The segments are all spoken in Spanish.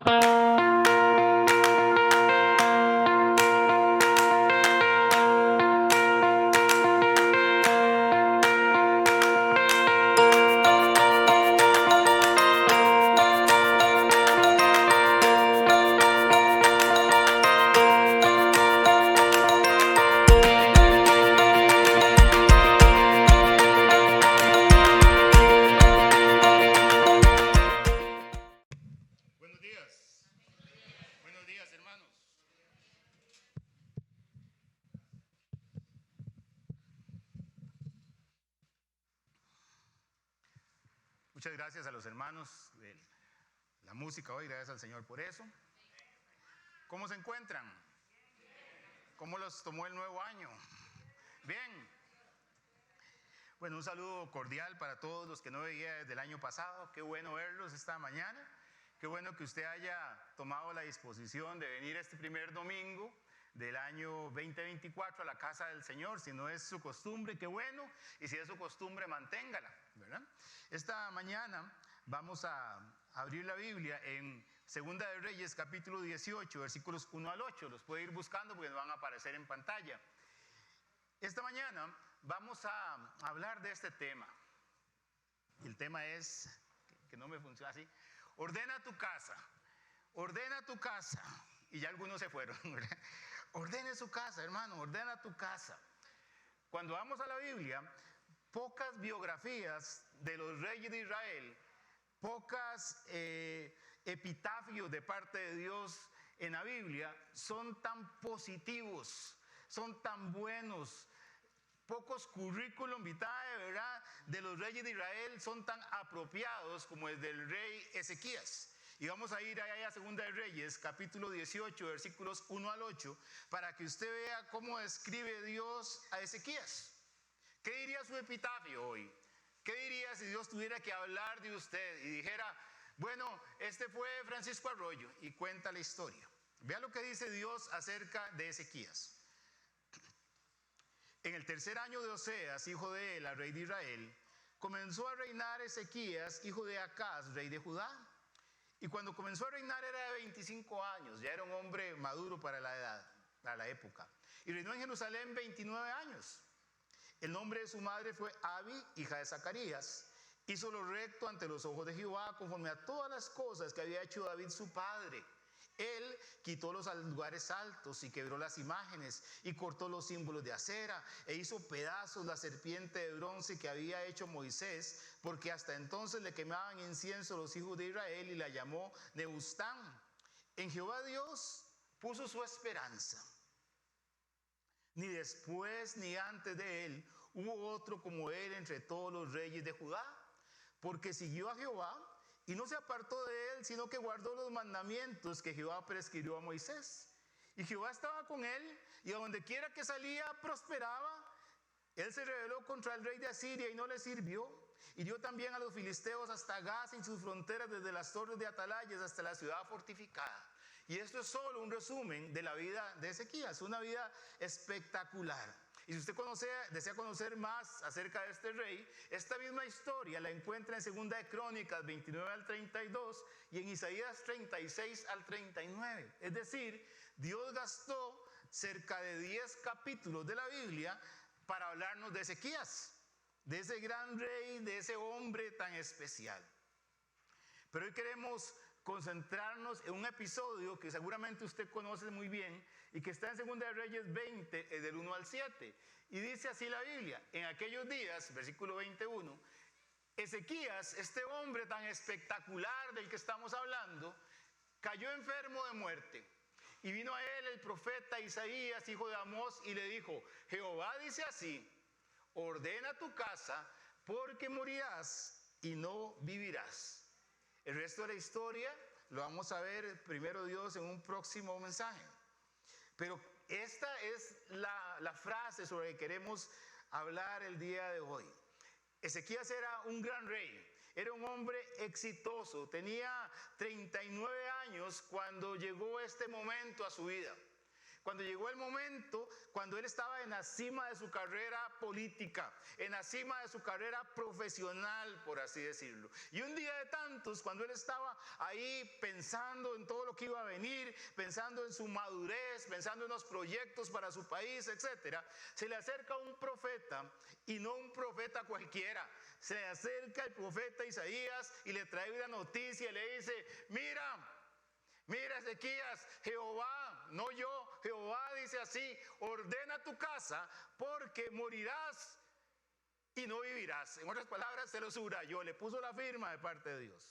Buenos días, hermanos. Muchas gracias a los hermanos de la música hoy, gracias al Señor por eso. ¿Cómo se encuentran? ¿Cómo los tomó el nuevo año? Bien. Bueno, un saludo cordial para todos los que no veía desde el año pasado. Qué bueno verlos esta mañana. Qué bueno que usted haya tomado la disposición de venir este primer domingo del año 2024 a la casa del Señor. Si no es su costumbre, qué bueno. Y si es su costumbre, manténgala, ¿verdad? Esta mañana vamos a abrir la Biblia en Segunda de Reyes, capítulo 18, versículos 1 al 8. Los puede ir buscando porque nos van a aparecer en pantalla. Esta mañana vamos a hablar de este tema. El tema es, que no me funciona así, ordena tu casa, ordena tu casa. Y ya algunos se fueron, ¿verdad? Ordene su casa, hermano, ordena tu casa. Cuando vamos a la Biblia, pocas biografías de los reyes de Israel, pocas epitafios de parte de Dios en la Biblia son tan positivos, son tan buenos. Pocos currículum vitae, ¿verdad?, de los reyes de Israel son tan apropiados como el del rey Ezequías. Y vamos a ir allá a Segunda de Reyes, capítulo 18, versículos 1 al 8, para que usted vea cómo describe Dios a Ezequías. ¿Qué diría su epitafio hoy? ¿Qué diría si Dios tuviera que hablar de usted y dijera, bueno, este fue Francisco Arroyo, y cuenta la historia? Vea lo que dice Dios acerca de Ezequías. En el tercer año de Oseas, hijo de Ela, rey de Israel, comenzó a reinar Ezequías, hijo de Acaz, rey de Judá. Y cuando comenzó a reinar era de 25 años, ya era un hombre maduro para la edad, para la época. Y reinó en Jerusalén 29 años. El nombre de su madre fue Abi, hija de Zacarías. Hizo lo recto ante los ojos de Jehová, conforme a todas las cosas que había hecho David su padre. Él quitó los lugares altos y quebró las imágenes y cortó los símbolos de acera e hizo pedazos la serpiente de bronce que había hecho Moisés, porque hasta entonces le quemaban incienso los hijos de Israel, y la llamó Nebustán. En Jehová Dios puso su esperanza. Ni después ni antes de él hubo otro como él entre todos los reyes de Judá, porque siguió a Jehová y no se apartó de él, sino que guardó los mandamientos que Jehová prescribió a Moisés. Y Jehová estaba con él, y a donde quiera que salía prosperaba. Él se rebeló contra el rey de Asiria y no le sirvió. Hirió también a los filisteos hasta Gaza y sus fronteras, desde las torres de atalayas hasta la ciudad fortificada. Y esto es solo un resumen de la vida de Ezequías, una vida espectacular. Y si usted desea conocer más acerca de este rey, esta misma historia la encuentra en Segunda de Crónicas 29 al 32 y en Isaías 36 al 39. Es decir, Dios gastó cerca de 10 capítulos de la Biblia para hablarnos de Ezequías, de ese gran rey, de ese hombre tan especial. Pero hoy queremos concentrarnos en un episodio que seguramente usted conoce muy bien y que está en Segunda de Reyes 20, del 1 al 7. Y dice así la Biblia: en aquellos días, versículo 21, Ezequías, este hombre tan espectacular del que estamos hablando, cayó enfermo de muerte. Y vino a él el profeta Isaías, hijo de Amós, y le dijo: Jehová dice así, ordena tu casa, porque morirás y no vivirás. El resto de la historia lo vamos a ver, primero Dios, en un próximo mensaje. Pero esta es la frase sobre la que queremos hablar el día de hoy. Ezequías era un gran rey, era un hombre exitoso, tenía 39 años cuando llegó este momento a su vida. cuando llegó el momento, cuando él estaba en la cima de su carrera política, en la cima de su carrera profesional, por así decirlo. Y un día de tantos, cuando él estaba ahí pensando en todo lo que iba a venir, pensando en su madurez, pensando en los proyectos para su país, etcétera, se le acerca un profeta, y no un profeta cualquiera. Se le acerca el profeta Isaías y le trae una noticia y le dice: mira Ezequías, Jehová, no yo, Jehová dice así: ordena tu casa porque morirás y no vivirás. En otras palabras, se lo subrayó, le puso la firma de parte de Dios.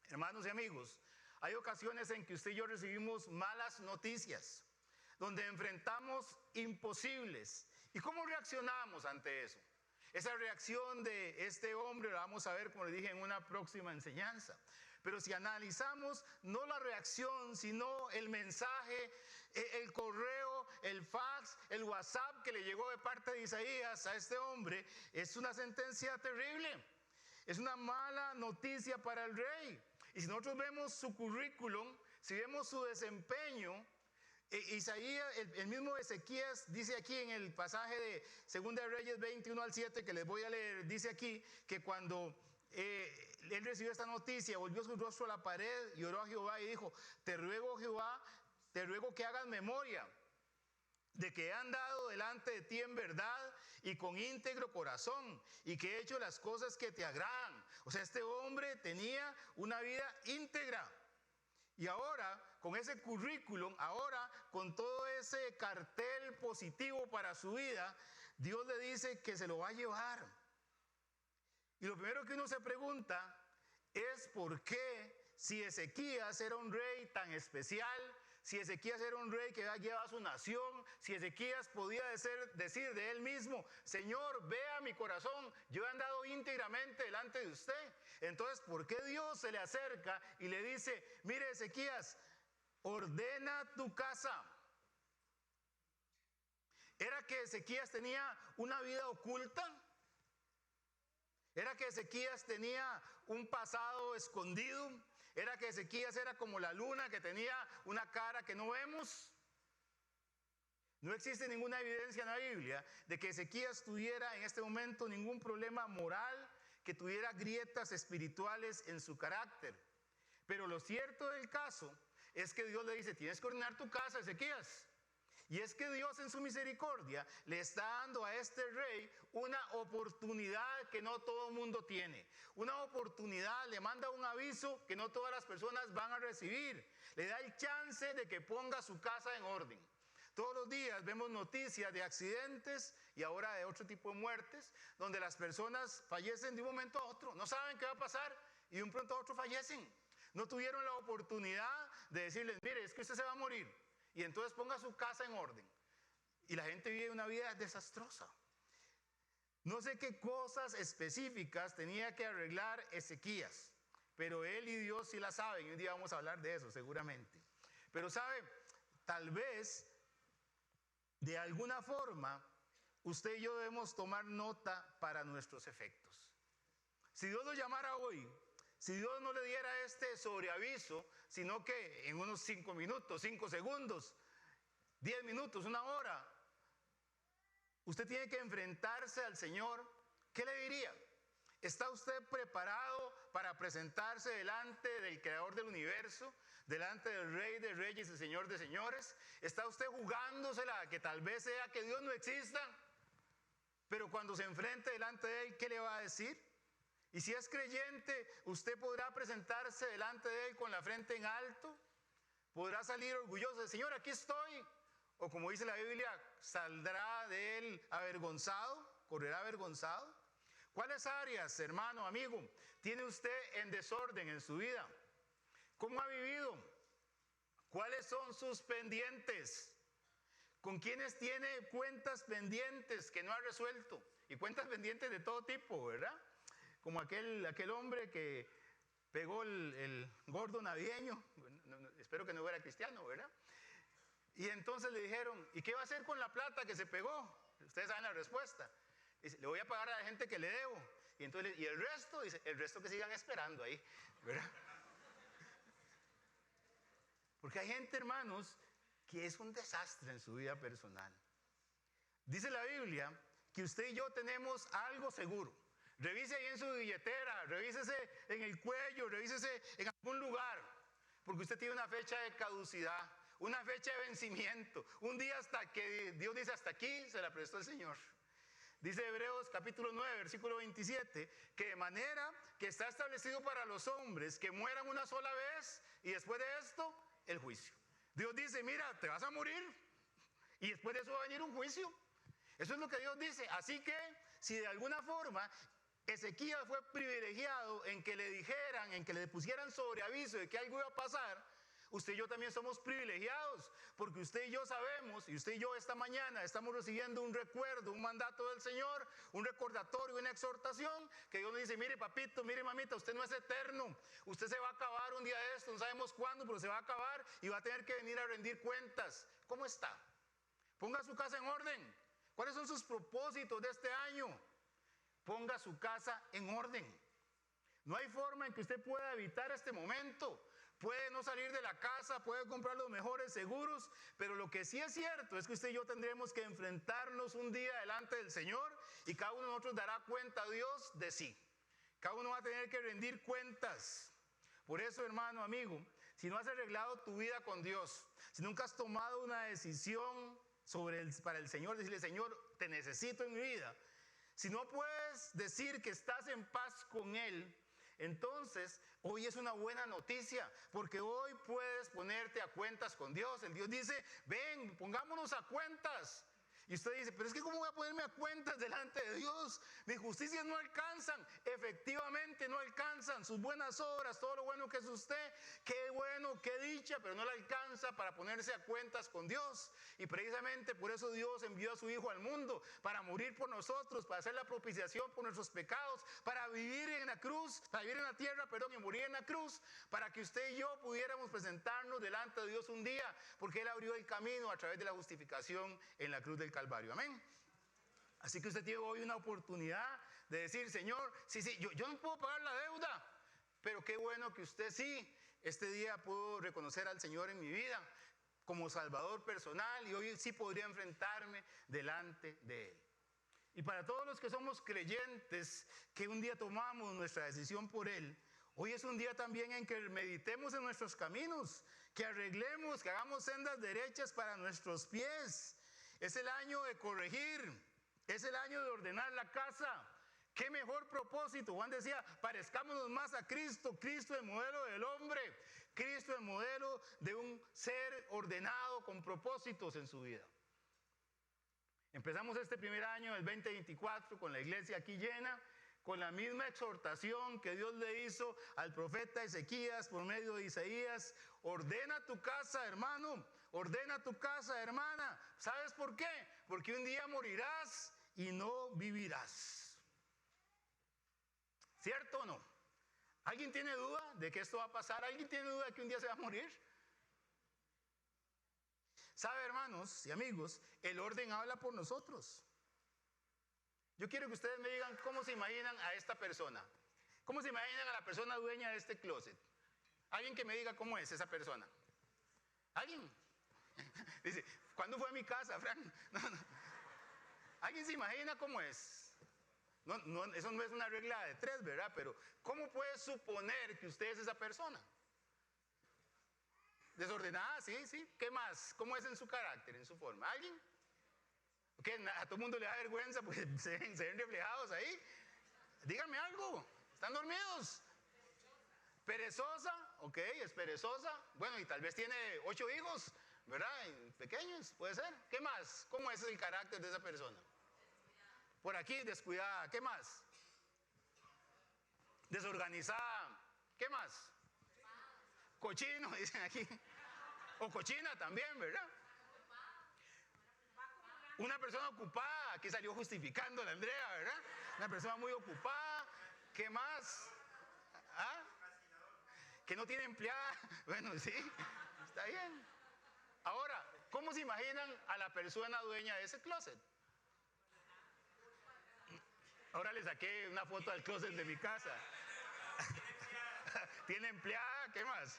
Hermanos y amigos, hay ocasiones en que usted y yo recibimos malas noticias, donde enfrentamos imposibles. ¿Y cómo reaccionamos ante eso? Esa reacción de este hombre la vamos a ver, como le dije, en una próxima enseñanza. Pero si analizamos no la reacción, sino el mensaje, el correo, el fax, el WhatsApp que le llegó de parte de Isaías a este hombre, es una sentencia terrible. Es una mala noticia para el rey. Y si nosotros vemos su currículum, si vemos su desempeño, Isaías, el mismo Ezequías dice aquí en el pasaje de 2 de Reyes 21 al 7 que les voy a leer, dice aquí que cuando él recibió esta noticia, volvió su rostro a la pared y oró a Jehová y dijo: te ruego, Jehová, te ruego que hagas memoria de que he andado delante de ti en verdad y con íntegro corazón, y que he hecho las cosas que te agradan. O sea, este hombre tenía una vida íntegra. Y ahora, con ese currículum, ahora con todo ese cartel positivo para su vida, Dios le dice que se lo va a llevar. Y lo primero que uno se pregunta es: ¿por qué, si Ezequías era un rey tan especial, si Ezequías era un rey que había llevado a su nación, si Ezequías podía decir de él mismo: Señor, vea mi corazón, yo he andado íntegramente delante de usted? Entonces, ¿por qué Dios se le acerca y le dice: mire, Ezequías, ordena tu casa? ¿Era que Ezequías tenía una vida oculta? ¿Era que Ezequías tenía un pasado escondido? ¿Era que Ezequías era como la luna, que tenía una cara que no vemos? No existe ninguna evidencia en la Biblia de que Ezequías tuviera en este momento ningún problema moral, que tuviera grietas espirituales en su carácter. Pero lo cierto del caso es que Dios le dice: tienes que ordenar tu casa, Ezequías. Y es que Dios, en su misericordia, le está dando a este rey una oportunidad que no todo el mundo tiene. Una oportunidad, le manda un aviso que no todas las personas van a recibir. Le da el chance de que ponga su casa en orden. Todos los días vemos noticias de accidentes y ahora de otro tipo de muertes, donde las personas fallecen de un momento a otro. No saben qué va a pasar y de un pronto a otro fallecen. No tuvieron la oportunidad de decirles: mire, es que usted se va a morir, y entonces ponga su casa en orden. Y la gente vive una vida desastrosa. No sé qué cosas específicas tenía que arreglar Ezequías, pero él y Dios sí la saben, y un día vamos a hablar de eso seguramente. Pero sabe, tal vez de alguna forma usted y yo debemos tomar nota para nuestros efectos. Si Dios lo llamara hoy, si Dios no le diera este sobreaviso, sino que en unos 5 minutos, 5 segundos, 10 minutos, 1 hora, usted tiene que enfrentarse al Señor, ¿qué le diría? ¿Está usted preparado para presentarse delante del Creador del universo, delante del Rey de Reyes y Señor de Señores? ¿Está usted jugándosela que tal vez sea que Dios no exista? Pero cuando se enfrente delante de Él, ¿qué le va a decir? Y si es creyente, usted podrá presentarse delante de Él con la frente en alto, podrá salir orgulloso de: Señor, aquí estoy. O como dice la Biblia, saldrá de Él avergonzado, correrá avergonzado. ¿Cuáles áreas, hermano, amigo, tiene usted en desorden en su vida? ¿Cómo ha vivido? ¿Cuáles son sus pendientes? ¿Con quiénes tiene cuentas pendientes que no ha resuelto? Y cuentas pendientes de todo tipo, ¿verdad? Como aquel hombre que pegó el gordo navideño. Espero que no era cristiano, ¿verdad? Y entonces le dijeron: ¿y qué va a hacer con la plata que se pegó? Ustedes saben la respuesta. Dice: le voy a pagar a la gente que le debo. Y entonces, ¿y el resto? Dice: el resto que sigan esperando ahí, ¿verdad? Porque hay gente, hermanos, que es un desastre en su vida personal. Dice la Biblia que usted y yo tenemos algo seguro. Revise ahí en su billetera, revísese en el cuello, revísese en algún lugar, porque usted tiene una fecha de caducidad, una fecha de vencimiento, un día hasta que Dios dice hasta aquí, se la prestó el Señor. Dice Hebreos capítulo 9, versículo 27, que de manera que está establecido para los hombres que mueran una sola vez y después de esto, el juicio. Dios dice, mira, te vas a morir y después de eso va a venir un juicio. Eso es lo que Dios dice. Así que si de alguna forma Ezequías fue privilegiado en que le dijeran, en que le pusieran sobre aviso de que algo iba a pasar, usted y yo también somos privilegiados, porque usted y yo sabemos, y usted y yo esta mañana estamos recibiendo un recuerdo, un mandato del Señor, un recordatorio, una exhortación, que Dios nos dice, mire papito, mire mamita, usted no es eterno, usted se va a acabar un día de esto, no sabemos cuándo, pero se va a acabar y va a tener que venir a rendir cuentas. ¿Cómo está? Ponga su casa en orden. ¿Cuáles son sus propósitos de este año? Ponga su casa en orden. No hay forma en que usted pueda evitar este momento. Puede no salir de la casa, puede comprar los mejores seguros, pero lo que sí es cierto es que usted y yo tendremos que enfrentarnos un día delante del Señor y cada uno de nosotros dará cuenta a Dios de sí. Cada uno va a tener que rendir cuentas. Por eso, hermano, amigo, si no has arreglado tu vida con Dios, si nunca has tomado una decisión para el Señor, decirle, Señor, te necesito en mi vida. Si no puedes decir que estás en paz con Él, entonces hoy es una buena noticia, porque hoy puedes ponerte a cuentas con Dios. El Dios dice, ven, pongámonos a cuentas. Y usted dice, pero es que ¿cómo voy a ponerme a cuentas delante de Dios? Mis justicias no alcanzan. Efectivamente no alcanzan. Sus buenas obras, todo lo bueno que es usted, qué bueno, qué dicha, pero no le alcanza para ponerse a cuentas con Dios. Y precisamente por eso Dios envió a su Hijo al mundo, para morir por nosotros, para hacer la propiciación por nuestros pecados, para vivir en la cruz, para vivir en la tierra, y morir en la cruz, para que usted y yo pudiéramos presentarnos delante de Dios un día, porque Él abrió el camino a través de la justificación en la cruz del Calvario. Amén. Así que usted tiene hoy una oportunidad de decir, Señor, sí, yo no puedo pagar la deuda, pero qué bueno que usted sí, este día puedo reconocer al Señor en mi vida como Salvador personal y hoy sí podría enfrentarme delante de Él. Y para todos los que somos creyentes, que un día tomamos nuestra decisión por Él, hoy es un día también en que meditemos en nuestros caminos, que arreglemos, que hagamos sendas derechas para nuestros pies. Es el año de corregir, es el año de ordenar la casa. ¿Qué mejor propósito? Juan decía, parezcámonos más a Cristo. Cristo el modelo del hombre, Cristo el modelo de un ser ordenado con propósitos en su vida. Empezamos este primer año, el 2024, con la iglesia aquí llena, con la misma exhortación que Dios le hizo al profeta Ezequías por medio de Isaías. Ordena tu casa, hermano, ordena tu casa, hermana. ¿Sabes por qué? Porque un día morirás y no vivirás. ¿Cierto o no? ¿Alguien tiene duda de que esto va a pasar? ¿Alguien tiene duda de que un día se va a morir? ¿Sabe, hermanos y amigos? El orden habla por nosotros. Yo quiero que ustedes me digan cómo se imaginan a esta persona. ¿Cómo se imaginan a la persona dueña de este closet? Alguien que me diga cómo es esa persona. ¿Alguien? Dice, ¿cuándo fue a mi casa, Frank? No. ¿Alguien se imagina cómo es? No, eso no es una regla de 3, ¿verdad? Pero ¿cómo puede suponer que usted es esa persona? Desordenada, sí. ¿Qué más? ¿Cómo es en su carácter, en su forma? ¿Alguien? ¿Qué? A todo el mundo le da vergüenza porque se ven reflejados ahí. Díganme algo. ¿Están dormidos? Perezosa, ok, es perezosa. Bueno, y tal vez tiene 8 hijos, ¿verdad? Y pequeños, puede ser. ¿Qué más? ¿Cómo es el carácter de esa persona? Por aquí, descuidada. ¿Qué más? Desorganizada. ¿Qué más? Cochino, dicen aquí. O cochina también, ¿verdad? Una persona ocupada. Aquí salió justificando la Andrea, ¿verdad? Una persona muy ocupada. ¿Qué más? ¿Ah? Que no tiene empleada. Bueno, sí, está bien. Ahora, ¿cómo se imaginan a la persona dueña de ese closet? Ahora le saqué una foto al closet de mi casa. ¿Tiene empleada? ¿Qué más?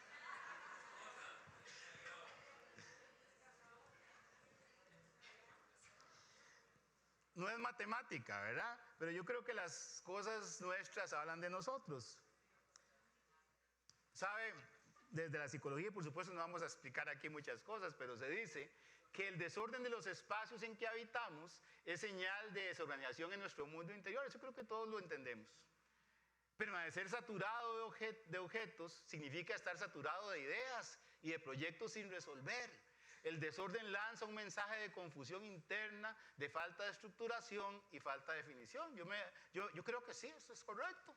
no es matemática, ¿verdad? Pero yo creo que las cosas nuestras hablan de nosotros. ¿Sabe? Desde la psicología, por supuesto, no vamos a explicar aquí muchas cosas, pero se dice que el desorden de los espacios en que habitamos es señal de desorganización en nuestro mundo interior. Eso creo que todos lo entendemos. Permanecer saturado de objetos significa estar saturado de ideas y de proyectos sin resolver. El desorden lanza un mensaje de confusión interna, de falta de estructuración y falta de definición. Yo creo que sí, eso es correcto.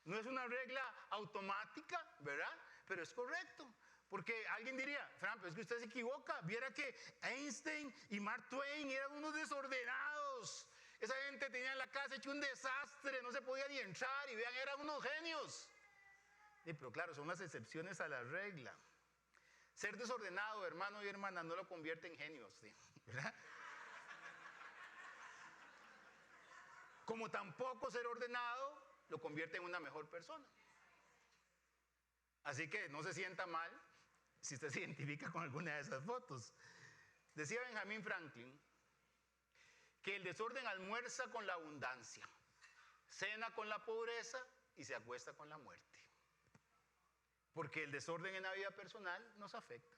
No es una regla automática, ¿verdad? Pero es correcto. Porque alguien diría, Fran, pero es que usted se equivoca. Viera que Einstein y Mark Twain eran unos desordenados. Esa gente tenía en la casa hecho un desastre, no se podía ni entrar y vean, eran unos genios. Pero claro, son las excepciones a la regla. Ser desordenado, hermano y hermana, no lo convierte en genios, ¿sí? ¿Verdad? Como tampoco ser ordenado lo convierte en una mejor persona. Así que no se sienta mal si usted se identifica con alguna de esas fotos. Decía Benjamin Franklin que el desorden almuerza con la abundancia, cena con la pobreza y se acuesta con la muerte. Porque el desorden en la vida personal nos afecta.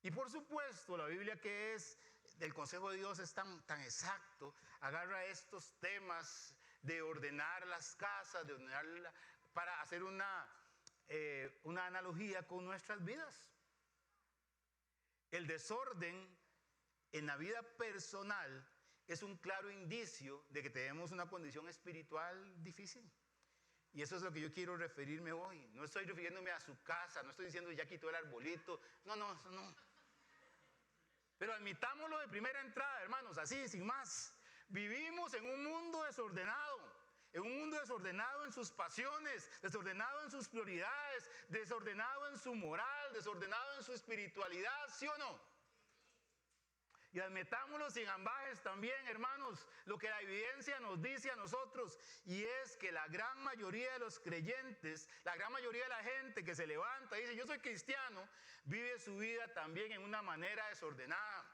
Y por supuesto, la Biblia, que es del consejo de Dios, es tan exacto, agarra estos temas de ordenar las casas, de ordenar para hacer una analogía con nuestras vidas. El desorden en la vida personal es un claro indicio de que tenemos una condición espiritual difícil. Y eso es lo que yo quiero referirme hoy. No estoy refiriéndome a su casa, no estoy diciendo ya quitó el arbolito. No, eso no. Pero admitámoslo de primera entrada, hermanos, así, sin más. Vivimos en un mundo desordenado. En un mundo desordenado en sus pasiones, desordenado en sus prioridades, desordenado en su moral, desordenado en su espiritualidad, ¿sí o no? Y admitámoslo sin ambajes también, hermanos, lo que la evidencia nos dice a nosotros, y es que la gran mayoría de los creyentes, la gran mayoría de la gente que se levanta y dice, yo soy cristiano, vive su vida también en una manera desordenada,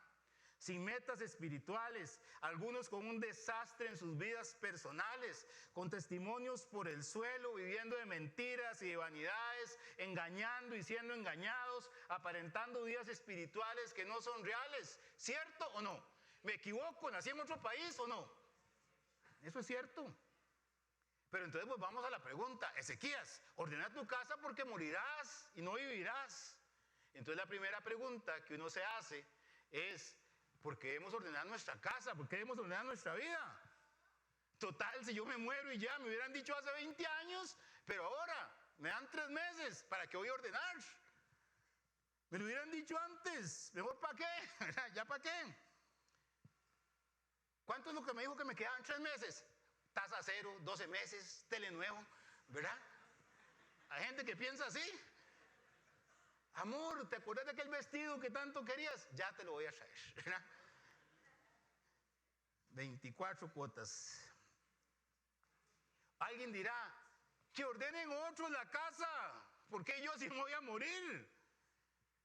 sin metas espirituales, algunos con un desastre en sus vidas personales, con testimonios por el suelo, viviendo de mentiras y de vanidades, engañando y siendo engañados, aparentando vidas espirituales que no son reales. ¿Cierto o no? ¿Me equivoco? ¿Nací en otro país o no? Eso es cierto. Pero entonces pues vamos a la pregunta, Ezequías, ordena tu casa porque morirás y no vivirás. Entonces la primera pregunta que uno se hace es, ¿por qué debemos ordenar nuestra casa? ¿Por qué debemos ordenar nuestra vida? Total, si yo me muero y ya, me hubieran dicho hace 20 años, pero ahora me dan 3 meses, ¿para qué voy a ordenar? Me lo hubieran dicho antes, mejor ¿para qué? ¿Ya para qué? ¿Cuánto es lo que me dijo que me quedaban 3 meses? Tasa cero, 12 meses, tele nuevo, ¿verdad? Hay gente que piensa así. Amor, ¿te acuerdas de aquel vestido que tanto querías? Ya te lo voy a traer, ¿verdad? 24 cuotas. Alguien dirá, que ordenen otros la casa, ¿por qué yo sí me voy a morir?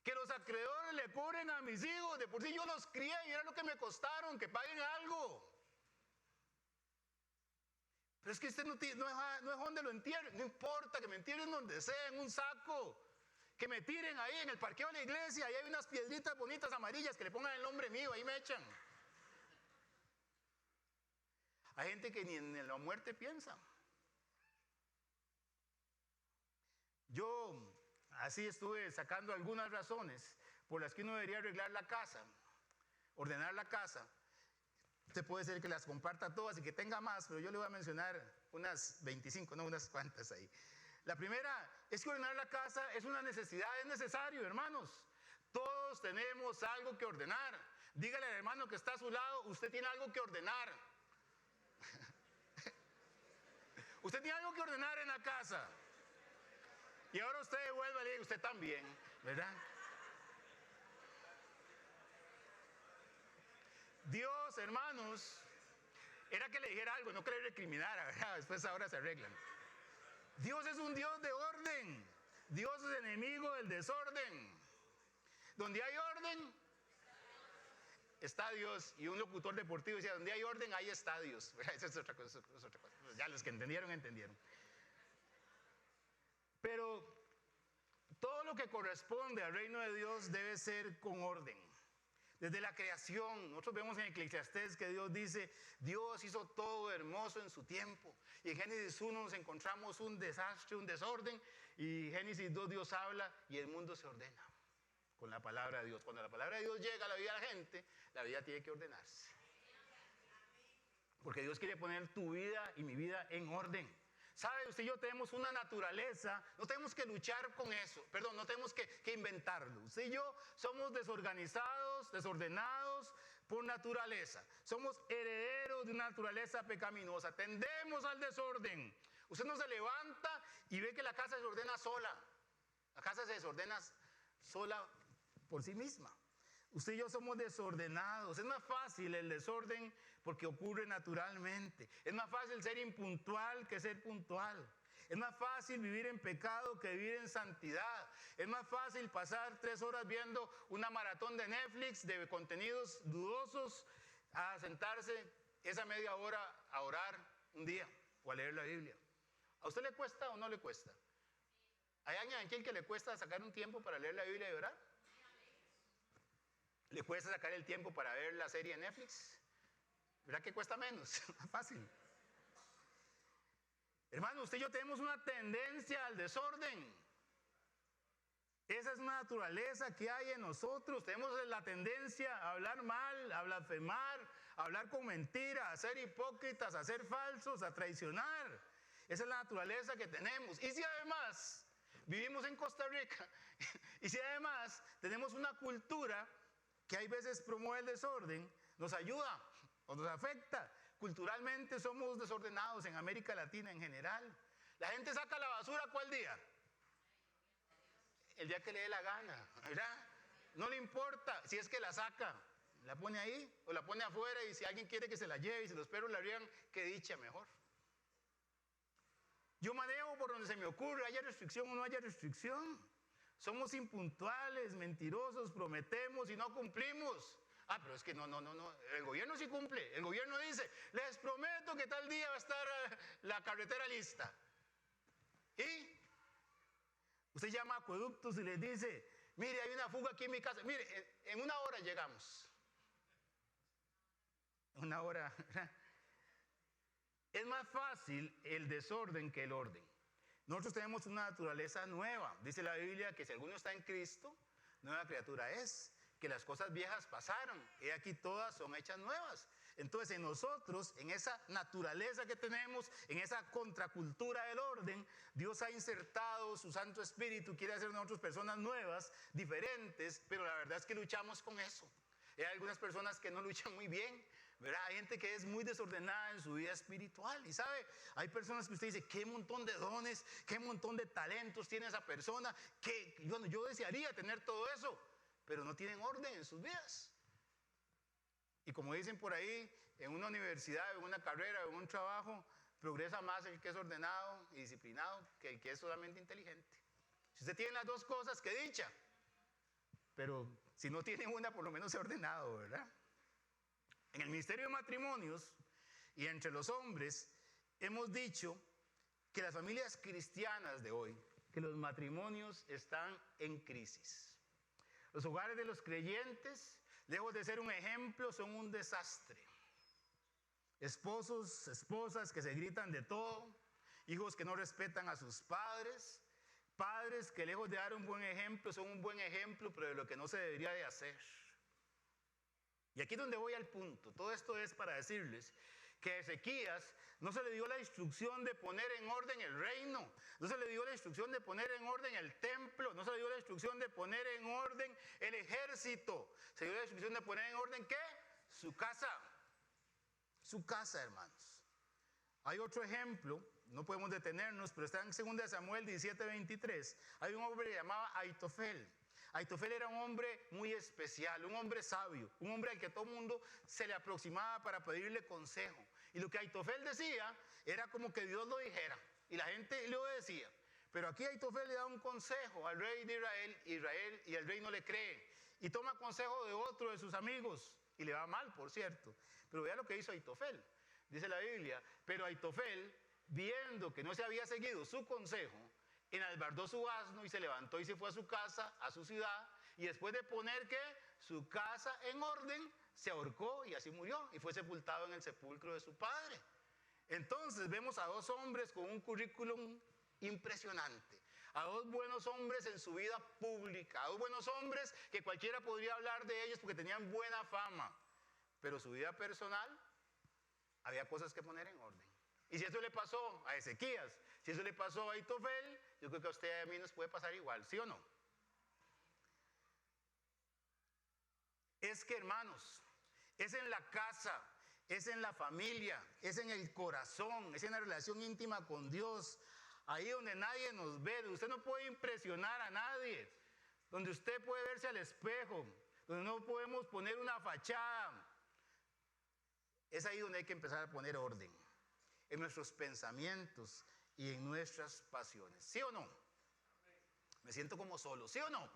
Que los acreedores le cobren a mis hijos, de por sí yo los crié y era lo que me costaron, que paguen algo. Pero es que usted no es donde lo entierren, no importa, que me entierren donde sea, en un saco. Que me tiren ahí en el parqueo de la iglesia, ahí hay unas piedritas bonitas amarillas que le pongan el nombre mío, ahí me echan. Hay gente que ni en la muerte piensa. Yo así estuve sacando algunas razones por las que uno debería arreglar la casa, ordenar la casa. Usted puede ser que las comparta todas y que tenga más, pero yo le voy a mencionar unas 25, no unas cuantas ahí. La primera es que ordenar la casa es una necesidad, es necesario, hermanos. Todos tenemos algo que ordenar. Dígale al hermano que está a su lado, usted tiene algo que ordenar. Usted tiene algo que ordenar en la casa. Y ahora usted devuelve y le dice, usted también, ¿verdad? Dios, hermanos, era que le dijera algo, no que le recriminara, ¿verdad? Después ahora se arreglan. Dios es un Dios de orden. Dios es enemigo del desorden. Donde hay orden, estadios, y un locutor deportivo decía, donde hay orden hay estadios. Esa es otra cosa, Ya los que entendieron, entendieron. Pero todo lo que corresponde al reino de Dios debe ser con orden. Desde la creación, nosotros vemos en Eclesiastés que Dios dice, Dios hizo todo hermoso en su tiempo. Y en Génesis 1 nos encontramos un desastre, un desorden. Y Génesis 2 Dios habla y el mundo se ordena con la palabra de Dios. Cuando la palabra de Dios llega a la vida de la gente, la vida tiene que ordenarse. Porque Dios quiere poner tu vida y mi vida en orden. ¿Sabe? Usted y yo tenemos una naturaleza, no tenemos que luchar con eso, perdón, no tenemos que inventarlo. Usted y yo somos desorganizados, desordenados por naturaleza. Somos herederos de una naturaleza pecaminosa, tendemos al desorden. Usted no se levanta y ve que la casa se ordena sola. La casa se desordena sola por sí misma. Usted y yo somos desordenados. Es más fácil el desorden porque ocurre naturalmente. Es más fácil ser impuntual que ser puntual. Es más fácil vivir en pecado que vivir en santidad. Es más fácil pasar 3 horas viendo una maratón de Netflix de contenidos dudosos a sentarse esa media hora a orar un día o a leer la Biblia. ¿A usted le cuesta o no le cuesta? ¿Hay alguien aquí que le cuesta sacar un tiempo para leer la Biblia y orar? ¿Le cuesta sacar el tiempo para ver la serie de Netflix? ¿Verdad que cuesta menos? Fácil. Hermano, usted y yo tenemos una tendencia al desorden. Esa es una naturaleza que hay en nosotros. Tenemos la tendencia a hablar mal, a blasfemar, a hablar con mentiras, a ser hipócritas, a ser falsos, a traicionar. Esa es la naturaleza que tenemos. Y si además vivimos en Costa Rica, y si además tenemos una cultura que hay veces promueve el desorden, nos ayuda o nos afecta. Culturalmente somos desordenados en América Latina en general. La gente saca la basura ¿cuál día? El día que le dé la gana, ¿verdad? No le importa si es que la saca, la pone ahí o la pone afuera, y si alguien quiere que se la lleve y si los perros la riegan, qué dicha, mejor. Yo manejo por donde se me ocurre, haya restricción o no haya restricción. Somos impuntuales, mentirosos, prometemos y no cumplimos. Ah, pero es que no. El gobierno sí cumple. El gobierno dice, les prometo que tal día va a estar la carretera lista. Y usted llama a acueductos y les dice, mire, hay una fuga aquí en mi casa. Mire, en 1 hora llegamos. 1 hora. Es más fácil el desorden que el orden. Nosotros tenemos una naturaleza nueva. Dice la Biblia que si alguno está en Cristo, nueva criatura es. Que las cosas viejas pasaron. Y aquí todas son hechas nuevas. Entonces en nosotros, en esa naturaleza que tenemos, en esa contracultura del orden, Dios ha insertado su Santo Espíritu. Quiere hacer de nosotros personas nuevas, diferentes. Pero la verdad es que luchamos con eso. Hay algunas personas que no luchan muy bien, ¿verdad? Hay gente que es muy desordenada en su vida espiritual. Y sabe, hay personas que usted dice, qué montón de dones, qué montón de talentos tiene esa persona, que bueno, yo desearía tener todo eso, pero no tienen orden en sus vidas. Y como dicen por ahí, en una universidad, en una carrera, en un trabajo, progresa más el que es ordenado y disciplinado que el que es solamente inteligente. Si usted tiene las dos cosas, qué dicha. Pero si no tiene una, por lo menos sea ordenado, ¿verdad? En el ministerio de matrimonios y entre los hombres hemos dicho que las familias cristianas de hoy, que los matrimonios están en crisis. Los hogares de los creyentes, lejos de ser un ejemplo, son un desastre. Esposos, esposas que se gritan de todo, hijos que no respetan a sus padres, padres que lejos de dar un buen ejemplo, son un buen ejemplo, pero de lo que no se debería de hacer. Y aquí es donde voy al punto. Todo esto es para decirles que a Ezequías no se le dio la instrucción de poner en orden el reino, no se le dio la instrucción de poner en orden el templo, no se le dio la instrucción de poner en orden el ejército, se le dio la instrucción de poner en orden ¿qué? Su casa. Su casa, hermanos. Hay otro ejemplo, no podemos detenernos, pero está en 2 Samuel 17:23. Hay un hombre llamado Aitofel. Aitofel era un hombre muy especial, un hombre sabio, un hombre al que todo el mundo se le aproximaba para pedirle consejo. Y lo que Aitofel decía era como que Dios lo dijera y la gente le obedecía. Pero aquí Aitofel le da un consejo al rey de Israel y el rey no le cree. Y toma consejo de otro de sus amigos, y le va mal, por cierto. Pero vea lo que hizo Aitofel. Dice la Biblia, pero Aitofel, viendo que no se había seguido su consejo, enalbardó su asno y se levantó y se fue a su casa, a su ciudad, y después de poner ¿qué? Su casa en orden, se ahorcó y así murió y fue sepultado en el sepulcro de su padre. Entonces vemos a dos hombres con un currículum impresionante, a dos buenos hombres en su vida pública, a dos buenos hombres que cualquiera podría hablar de ellos porque tenían buena fama, pero su vida personal había cosas que poner en orden. Y si eso le pasó a Ezequías, si eso le pasó a Aitofel, yo creo que a usted y a mí nos puede pasar igual, ¿sí o no? Es que, hermanos, es en la casa, es en la familia, es en el corazón, es en la relación íntima con Dios, ahí donde nadie nos ve, donde usted no puede impresionar a nadie, donde usted puede verse al espejo, donde no podemos poner una fachada. Es ahí donde hay que empezar a poner orden en nuestros pensamientos y en nuestras pasiones. ¿Sí o no? Me siento como solo, ¿sí o no?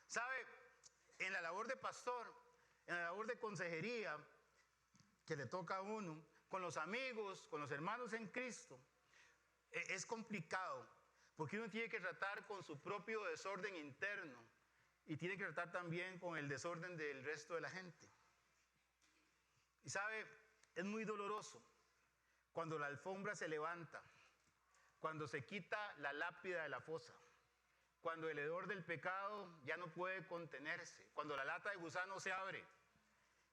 ¿Sabe? En la labor de pastor, en la labor de consejería que le toca a uno, con los amigos, con los hermanos en Cristo, es complicado, porque uno tiene que tratar con su propio desorden interno y tiene que tratar también con el desorden del resto de la gente. Y sabe, es muy doloroso cuando la alfombra se levanta, cuando se quita la lápida de la fosa, cuando el hedor del pecado ya no puede contenerse, cuando la lata de gusano se abre,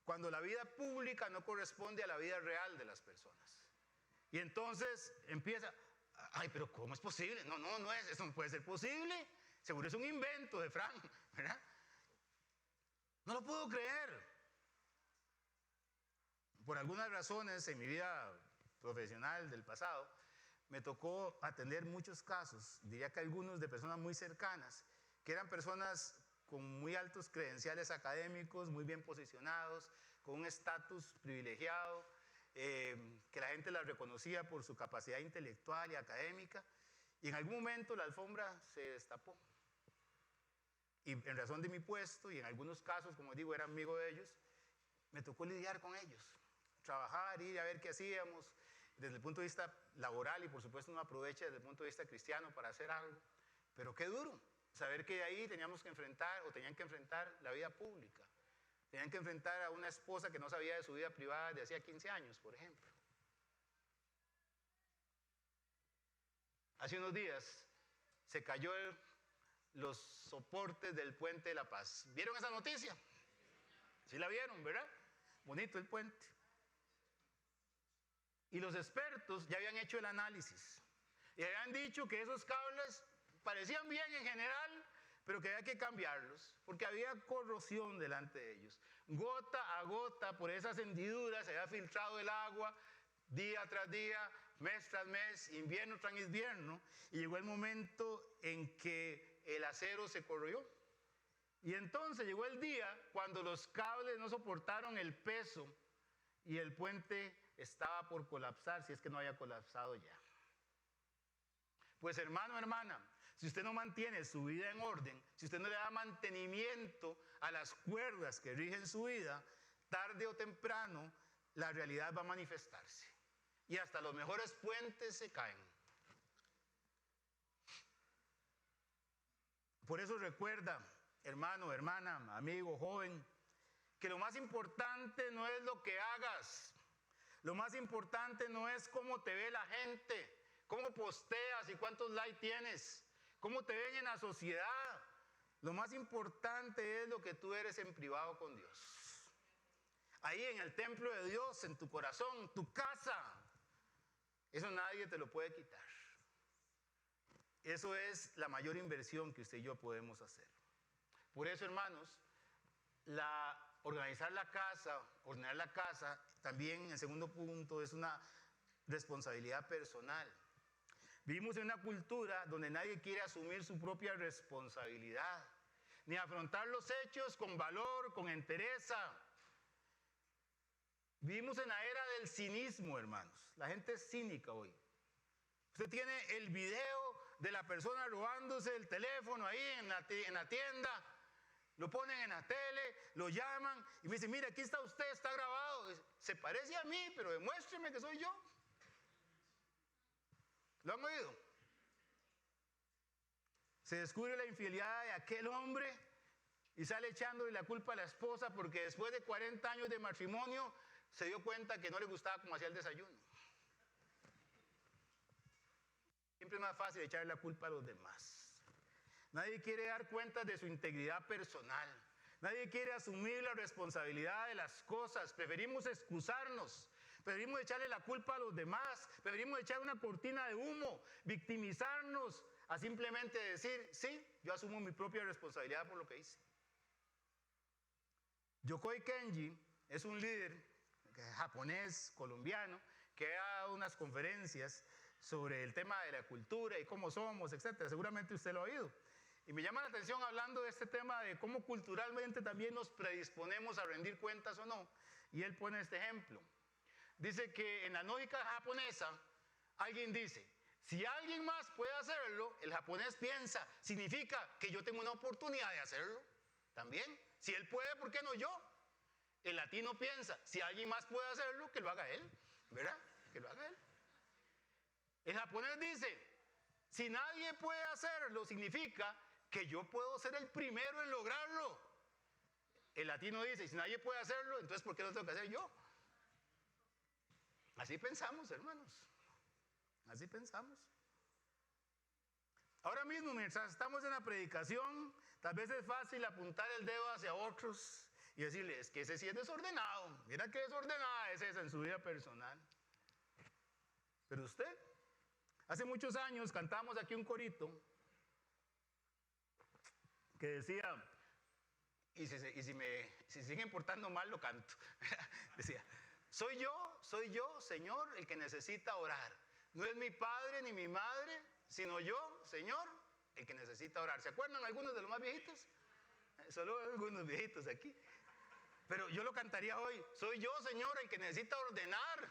cuando la vida pública no corresponde a la vida real de las personas. Y entonces empieza, ay, pero ¿cómo es posible? No es, eso no puede ser posible. Seguro es un invento de Frank, ¿verdad? No lo puedo creer. Por algunas razones en mi vida profesional del pasado, me tocó atender muchos casos, diría que algunos de personas muy cercanas, que eran personas con muy altos credenciales académicos, muy bien posicionados, con un estatus privilegiado, que la gente las reconocía por su capacidad intelectual y académica, y en algún momento la alfombra se destapó. Y en razón de mi puesto, y en algunos casos, como digo, era amigo de ellos, me tocó lidiar con ellos, trabajar, ir a ver qué hacíamos, desde el punto de vista laboral, y por supuesto uno aprovecha desde el punto de vista cristiano para hacer algo, pero qué duro saber que de ahí teníamos que enfrentar, o tenían que enfrentar la vida pública, tenían que enfrentar a una esposa que no sabía de su vida privada de hacía 15 años, por ejemplo. Hace unos días se cayó los soportes del Puente de la Paz. ¿Vieron esa noticia? Sí la vieron, ¿verdad? Bonito el puente. Y los expertos ya habían hecho el análisis y habían dicho que esos cables parecían bien en general, pero que había que cambiarlos porque había corrosión delante de ellos. Gota a gota, por esas hendiduras se había filtrado el agua día tras día, mes tras mes, invierno tras invierno, y llegó el momento en que el acero se corroyó. Y entonces llegó el día cuando los cables no soportaron el peso y el puente estaba por colapsar, si es que no haya colapsado ya. Pues hermano, hermana, si usted no mantiene su vida en orden, si usted no le da mantenimiento a las cuerdas que rigen su vida, tarde o temprano la realidad va a manifestarse. Y hasta los mejores puentes se caen. Por eso recuerda, hermano, hermana, amigo, joven, que lo más importante no es lo que hagas. Lo más importante no es cómo te ve la gente, cómo posteas y cuántos likes tienes, cómo te ven en la sociedad. Lo más importante es lo que tú eres en privado con Dios. Ahí en el templo de Dios, en tu corazón, tu casa. Eso nadie te lo puede quitar. Eso es la mayor inversión que usted y yo podemos hacer. Por eso, hermanos, ordenar la casa, también en el segundo punto es una responsabilidad personal. Vivimos en una cultura donde nadie quiere asumir su propia responsabilidad, ni afrontar los hechos con valor, con entereza. Vivimos en la era del cinismo, hermanos. La gente es cínica hoy. Usted tiene el video de la persona robándose el teléfono ahí en la tienda Lo ponen en la tele, lo llaman y me dicen, mire, aquí está usted, está grabado. Se parece a mí, pero demuéstreme que soy yo. ¿Lo han oído? Se descubre la infidelidad de aquel hombre y sale echándole la culpa a la esposa porque después de 40 años de matrimonio se dio cuenta que no le gustaba cómo hacía el desayuno. Siempre es más fácil echarle la culpa a los demás. Nadie quiere dar cuenta de su integridad personal. Nadie quiere asumir la responsabilidad de las cosas. Preferimos excusarnos. Preferimos echarle la culpa a los demás. Preferimos echar una cortina de humo, victimizarnos, a simplemente decir, sí, yo asumo mi propia responsabilidad por lo que hice. Yokoi Kenji es un líder japonés, colombiano, que ha dado unas conferencias sobre el tema de la cultura y cómo somos, etc. Seguramente usted lo ha oído. Y me llama la atención hablando de este tema de cómo culturalmente también nos predisponemos a rendir cuentas o no. Y él pone este ejemplo. Dice que en la lógica japonesa, alguien dice, si alguien más puede hacerlo, el japonés piensa, significa que yo tengo una oportunidad de hacerlo también. Si él puede, ¿por qué no yo? El latino piensa, si alguien más puede hacerlo, que lo haga él, ¿verdad? Que lo haga él. El japonés dice, si nadie puede hacerlo, significa que yo puedo ser el primero en lograrlo. El latino dice, si nadie puede hacerlo, entonces ¿por qué lo tengo que hacer yo? Así pensamos, hermanos. Así pensamos. Ahora mismo, mientras estamos en la predicación, tal vez es fácil apuntar el dedo hacia otros y decirles que ese sí es desordenado. Mira qué desordenada es esa en su vida personal. Pero usted, hace muchos años cantamos aquí un corito que decía, y si siguen portando mal lo canto, decía, soy yo, Señor, el que necesita orar. No es mi padre ni mi madre, sino yo, Señor, el que necesita orar. ¿Se acuerdan algunos de los más viejitos? Solo algunos viejitos aquí. Pero yo lo cantaría hoy, soy yo, Señor, el que necesita ordenar.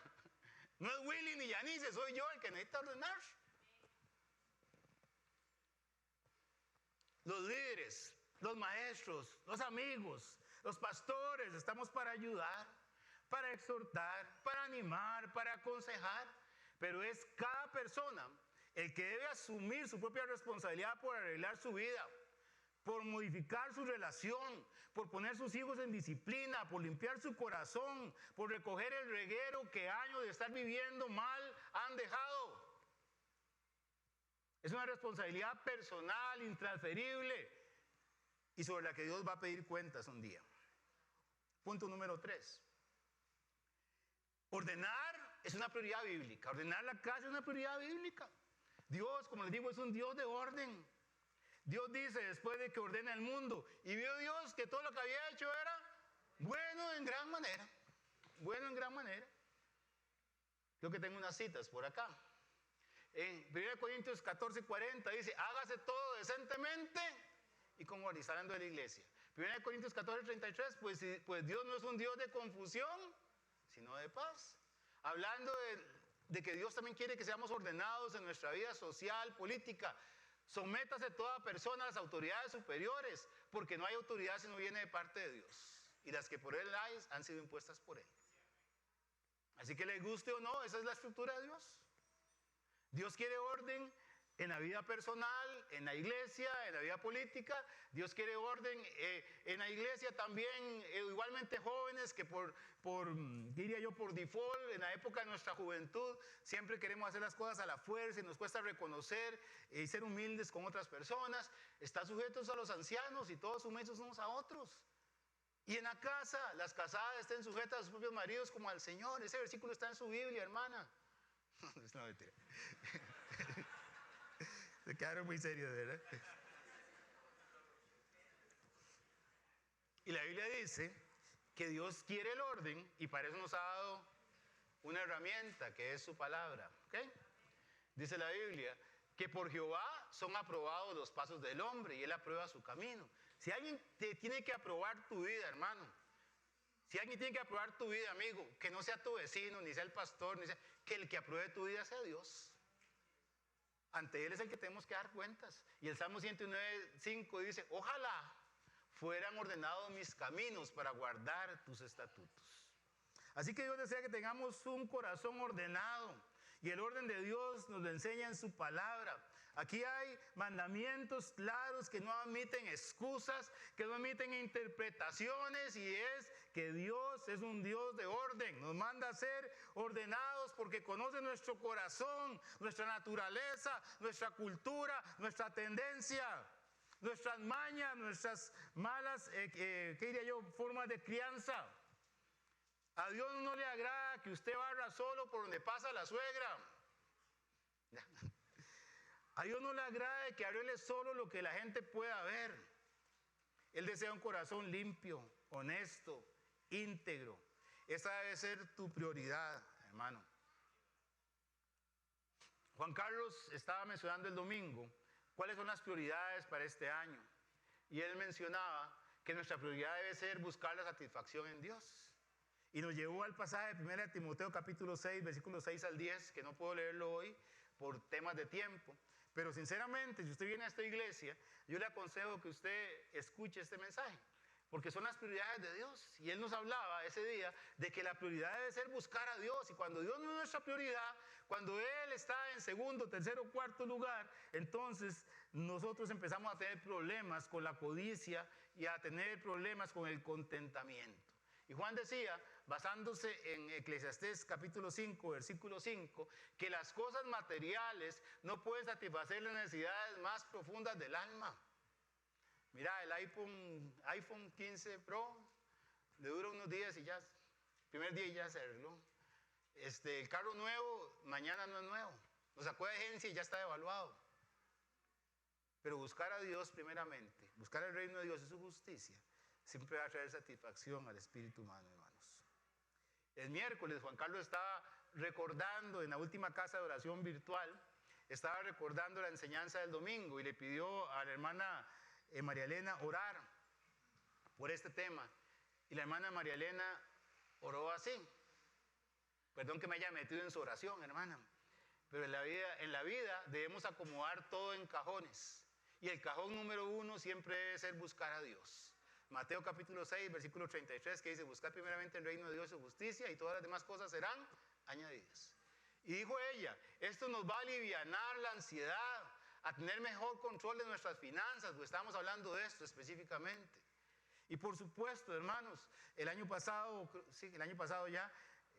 No es Willy ni Yanice, soy yo el que necesita ordenar. Los líderes, los maestros, los amigos, los pastores, estamos para ayudar, para exhortar, para animar, para aconsejar. Pero es cada persona el que debe asumir su propia responsabilidad por arreglar su vida, por modificar su relación, por poner sus hijos en disciplina, por limpiar su corazón, por recoger el reguero que años de estar viviendo mal han dejado. Es una responsabilidad personal, intransferible, y sobre la que Dios va a pedir cuentas un día. Punto número 3. Ordenar es una prioridad bíblica. Ordenar la casa es una prioridad bíblica. Dios, como les digo, es un Dios de orden. Dios dice, después de que ordena el mundo, y vio Dios que todo lo que había hecho era bueno en gran manera. Bueno en gran manera. Creo que tengo unas citas por acá. En 1 Corintios 14:40 dice, hágase todo decentemente y con orden. Está hablando de la iglesia. 1 Corintios 14:33, pues Dios no es un Dios de confusión, sino de paz. Hablando de que Dios también quiere que seamos ordenados en nuestra vida social, política. Sométase toda persona a las autoridades superiores, porque no hay autoridad si no viene de parte de Dios. Y las que por Él hay han sido impuestas por Él. Así que le guste o no, esa es la estructura de Dios. Dios quiere orden en la vida personal, en la iglesia, en la vida política. Dios quiere orden en la iglesia también, igualmente jóvenes que diría yo, por default, en la época de nuestra juventud, siempre queremos hacer las cosas a la fuerza y nos cuesta reconocer y ser humildes con otras personas. Están sujetos a los ancianos y todos sumisos unos a otros. Y en la casa, las casadas estén sujetas a sus propios maridos como al Señor. Ese versículo está en su Biblia, hermana. Es una mentira. Se quedaron muy serios, ¿verdad? Y la Biblia dice que Dios quiere el orden y para eso nos ha dado una herramienta que es su palabra. ¿Okay? Dice la Biblia que por Jehová son aprobados los pasos del hombre y Él aprueba su camino. Si alguien te tiene que aprobar tu vida, hermano, si alguien tiene que aprobar tu vida, amigo, que no sea tu vecino, ni sea el pastor, que el que apruebe tu vida sea Dios. Ante Él es el que tenemos que dar cuentas. Y el Salmo 109:5 dice, ojalá fueran ordenados mis caminos para guardar tus estatutos. Así que Dios desea que tengamos un corazón ordenado, y el orden de Dios nos lo enseña en su palabra. Aquí hay mandamientos claros que no admiten excusas, que no admiten interpretaciones, y es que Dios es un Dios de orden. Nos manda a ser ordenados porque conoce nuestro corazón, nuestra naturaleza, nuestra cultura, nuestra tendencia, nuestras mañas, nuestras malas, ¿qué diría yo?, formas de crianza. A Dios no le agrada que usted barra solo por donde pasa la suegra. A Dios no le agrada que arregle solo lo que la gente pueda ver. Él desea un corazón limpio, honesto, íntegro. Esa debe ser tu prioridad, hermano. Juan Carlos estaba mencionando el domingo cuáles son las prioridades para este año. Y él mencionaba que nuestra prioridad debe ser buscar la satisfacción en Dios. Y nos llevó al pasaje de 1 Timoteo capítulo 6, versículos 6 al 10, que no puedo leerlo hoy por temas de tiempo. Pero sinceramente, si usted viene a esta iglesia, yo le aconsejo que usted escuche este mensaje, porque son las prioridades de Dios. Y él nos hablaba ese día de que la prioridad debe ser buscar a Dios. Y cuando Dios no es nuestra prioridad, cuando Él está en segundo, tercero, cuarto lugar, entonces nosotros empezamos a tener problemas con la codicia y a tener problemas con el contentamiento. Y Juan decía, basándose en Eclesiastés capítulo 5, versículo 5, que las cosas materiales no pueden satisfacer las necesidades más profundas del alma. Mira, el iPhone 15 Pro le dura unos días y ya, el primer día ya se arregló. El carro nuevo, mañana no es nuevo. Lo sacó de agencia y ya está devaluado. Pero buscar a Dios primeramente, buscar el reino de Dios y su justicia, siempre va a traer satisfacción al espíritu humano, hermanos. El miércoles Juan Carlos estaba recordando en la última casa de oración virtual, estaba recordando la enseñanza del domingo y le pidió a la hermana María Elena orar por este tema. Y la hermana María Elena oró así. Perdón que me haya metido en su oración, hermana. Pero en la vida debemos acomodar todo en cajones. Y el cajón número 1 siempre debe ser buscar a Dios. Mateo capítulo 6, versículo 33, que dice, buscar primeramente el reino de Dios y su justicia y todas las demás cosas serán añadidas. Y dijo ella, esto nos va a alivianar la ansiedad, a tener mejor control de nuestras finanzas, pues estamos hablando de esto específicamente. Y por supuesto, hermanos, el año pasado ya,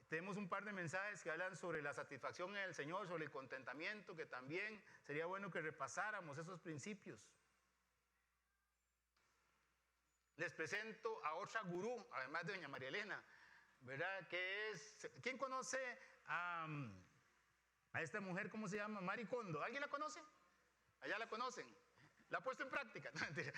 tenemos un par de mensajes que hablan sobre la satisfacción en el Señor, sobre el contentamiento, que también sería bueno que repasáramos esos principios. Les presento a otra gurú, además de doña María Elena, ¿verdad? ¿Quién conoce a esta mujer? ¿Cómo se llama? Marie Kondo. ¿Alguien la conoce? Allá la conocen. ¿La ha puesto en práctica? No, mentira.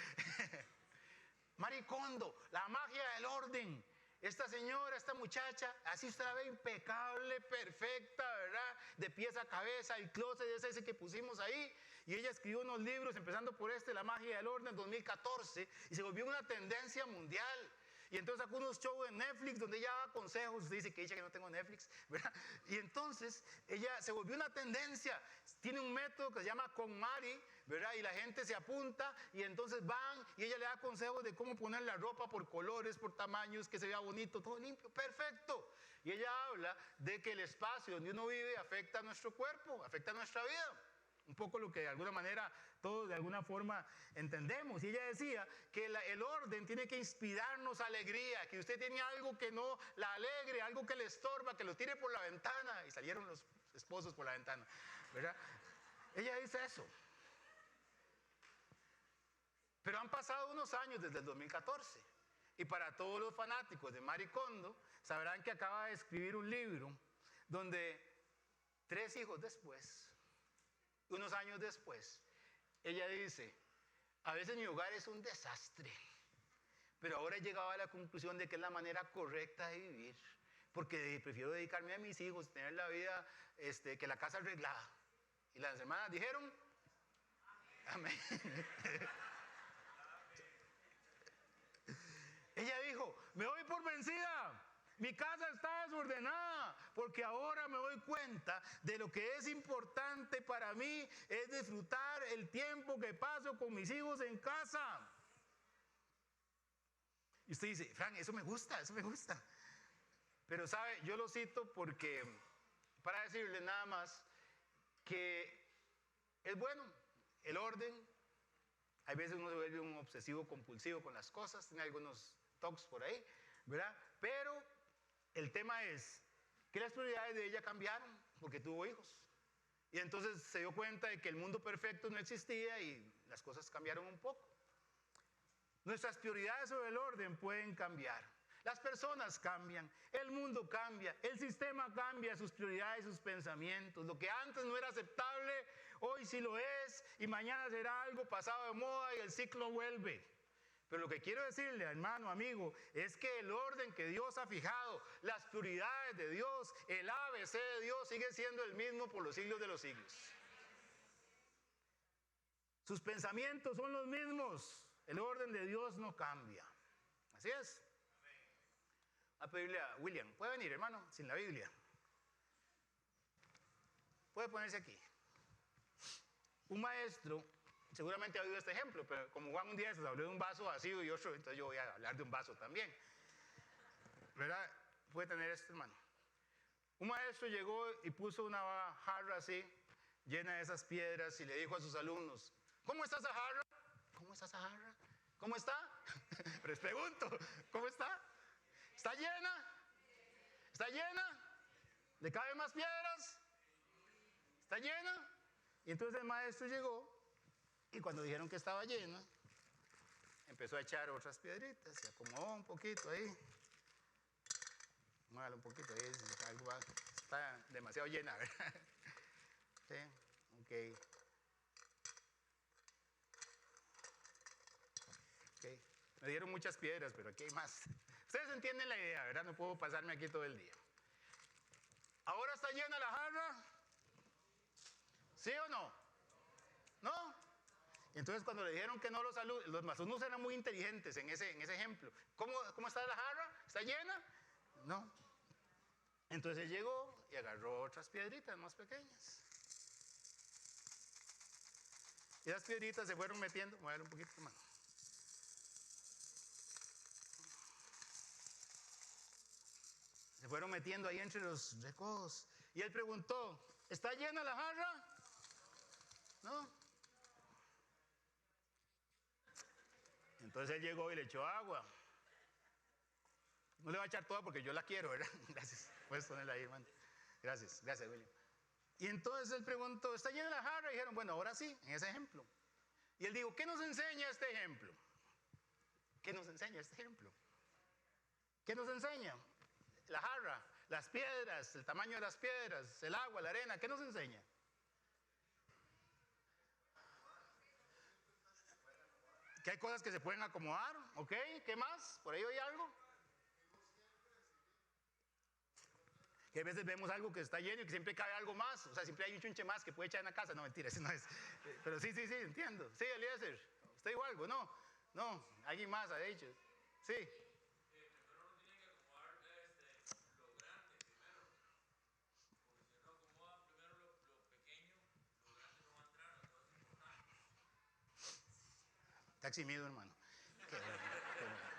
Marie Kondo, la magia del orden. Esta señora, esta muchacha, así usted la ve impecable, perfecta, ¿verdad? De pies a cabeza, el closet ese que pusimos ahí. Y ella escribió unos libros, empezando por La magia del orden, en 2014, y se volvió una tendencia mundial. Y entonces sacó unos shows en Netflix donde ella da consejos. Usted dice que dice que no tengo Netflix, ¿verdad? Y entonces ella se volvió una tendencia. Tiene un método que se llama KonMari, ¿verdad? Y la gente se apunta y entonces van y ella le da consejos de cómo poner la ropa por colores, por tamaños, que se vea bonito, todo limpio, perfecto. Y ella habla de que el espacio donde uno vive afecta a nuestro cuerpo, afecta a nuestra vida. Un poco lo que de alguna manera todos de alguna forma entendemos. Y ella decía que el orden tiene que inspirarnos alegría, que usted tiene algo que no la alegre, algo que le estorba, que lo tire por la ventana. Y salieron los esposos por la ventana, ¿verdad? Ella dice eso. Pero han pasado unos años desde el 2014. Y para todos los fanáticos de Marie Kondo, sabrán que acaba de escribir un libro donde 3 hijos después, unos años después, ella dice, a veces mi hogar es un desastre, pero ahora he llegado a la conclusión de que es la manera correcta de vivir, porque prefiero dedicarme a mis hijos, tener la vida, que la casa arreglada. Y las hermanas dijeron, amén. Ella dijo, me doy por vencida. Mi casa está desordenada porque ahora me doy cuenta de lo que es importante para mí es disfrutar el tiempo que paso con mis hijos en casa. Y usted dice, Frank, eso me gusta, eso me gusta. Pero sabe, yo lo cito porque, para decirle nada más, que es bueno el orden. Hay veces uno se vuelve un obsesivo compulsivo con las cosas, tiene algunos toques por ahí, ¿verdad? Pero el tema es que las prioridades de ella cambiaron porque tuvo hijos. Y entonces se dio cuenta de que el mundo perfecto no existía y las cosas cambiaron un poco. Nuestras prioridades sobre el orden pueden cambiar. Las personas cambian, el mundo cambia, el sistema cambia, sus prioridades, sus pensamientos. Lo que antes no era aceptable, hoy sí lo es, y mañana será algo pasado de moda y el ciclo vuelve. Pero lo que quiero decirle, hermano, amigo, es que el orden que Dios ha fijado, las prioridades de Dios, el ABC de Dios sigue siendo el mismo por los siglos de los siglos. Sus pensamientos son los mismos, el orden de Dios no cambia. Así es. A pedirle a William, ¿puede venir, hermano? Sin la Biblia. Puede ponerse aquí. Un maestro, seguramente ha oído este ejemplo, pero como Juan un día se habló de un vaso vacío y otro, entonces yo voy a hablar de un vaso también. ¿Verdad? Puede tener esto, hermano. Un maestro llegó y puso una jarra así, llena de esas piedras, y le dijo a sus alumnos, ¿cómo está esa jarra? ¿Cómo está esa jarra? ¿Cómo está? Les pregunto, ¿cómo está? ¿Está llena? ¿Está llena? ¿Le caben más piedras? ¿Está llena? Y entonces el maestro llegó y cuando dijeron que estaba llena, empezó a echar otras piedritas, se acomodó un poquito ahí. Muévalo un poquito ahí, está demasiado llena, ¿verdad? Sí, ok. Okay. Me dieron muchas piedras, pero aquí hay más. Ustedes entienden la idea, ¿verdad? No puedo pasarme aquí todo el día. ¿Ahora está llena la jarra? ¿Sí o no? ¿No? Entonces cuando le dijeron que no, los alumnos eran muy inteligentes en ese ejemplo. ¿Cómo está la jarra? ¿Está llena? No. Entonces él llegó y agarró otras piedritas más pequeñas. Y las piedritas se fueron metiendo, muévelo un poquito, hermano. Se fueron metiendo ahí entre los recodos. Y él preguntó, ¿está llena la jarra? No. Entonces él llegó y le echó agua. No le va a echar toda porque yo la quiero, ¿verdad? Gracias. Puedes ponerla ahí, hermano. Gracias, gracias, William. Y entonces él preguntó, ¿está llena la jarra? Y dijeron, bueno, ahora sí, en ese ejemplo. Y él dijo, ¿qué nos enseña este ejemplo? ¿Qué nos enseña este ejemplo? ¿Qué nos enseña? La jarra, las piedras, el tamaño de las piedras, el agua, la arena, ¿qué nos enseña? Que hay cosas que se pueden acomodar, ¿ok? ¿Qué más? ¿Por ahí hay algo? Que a veces vemos algo que está lleno y que siempre cabe algo más, o sea, siempre hay un chunche más que puede echar en la casa. No, mentira, eso no es. Pero sí, entiendo. Sí, Eliezer, ¿usted dijo algo? No, alguien más ha dicho. Sí. Está eximido, hermano. Qué bueno, qué bueno.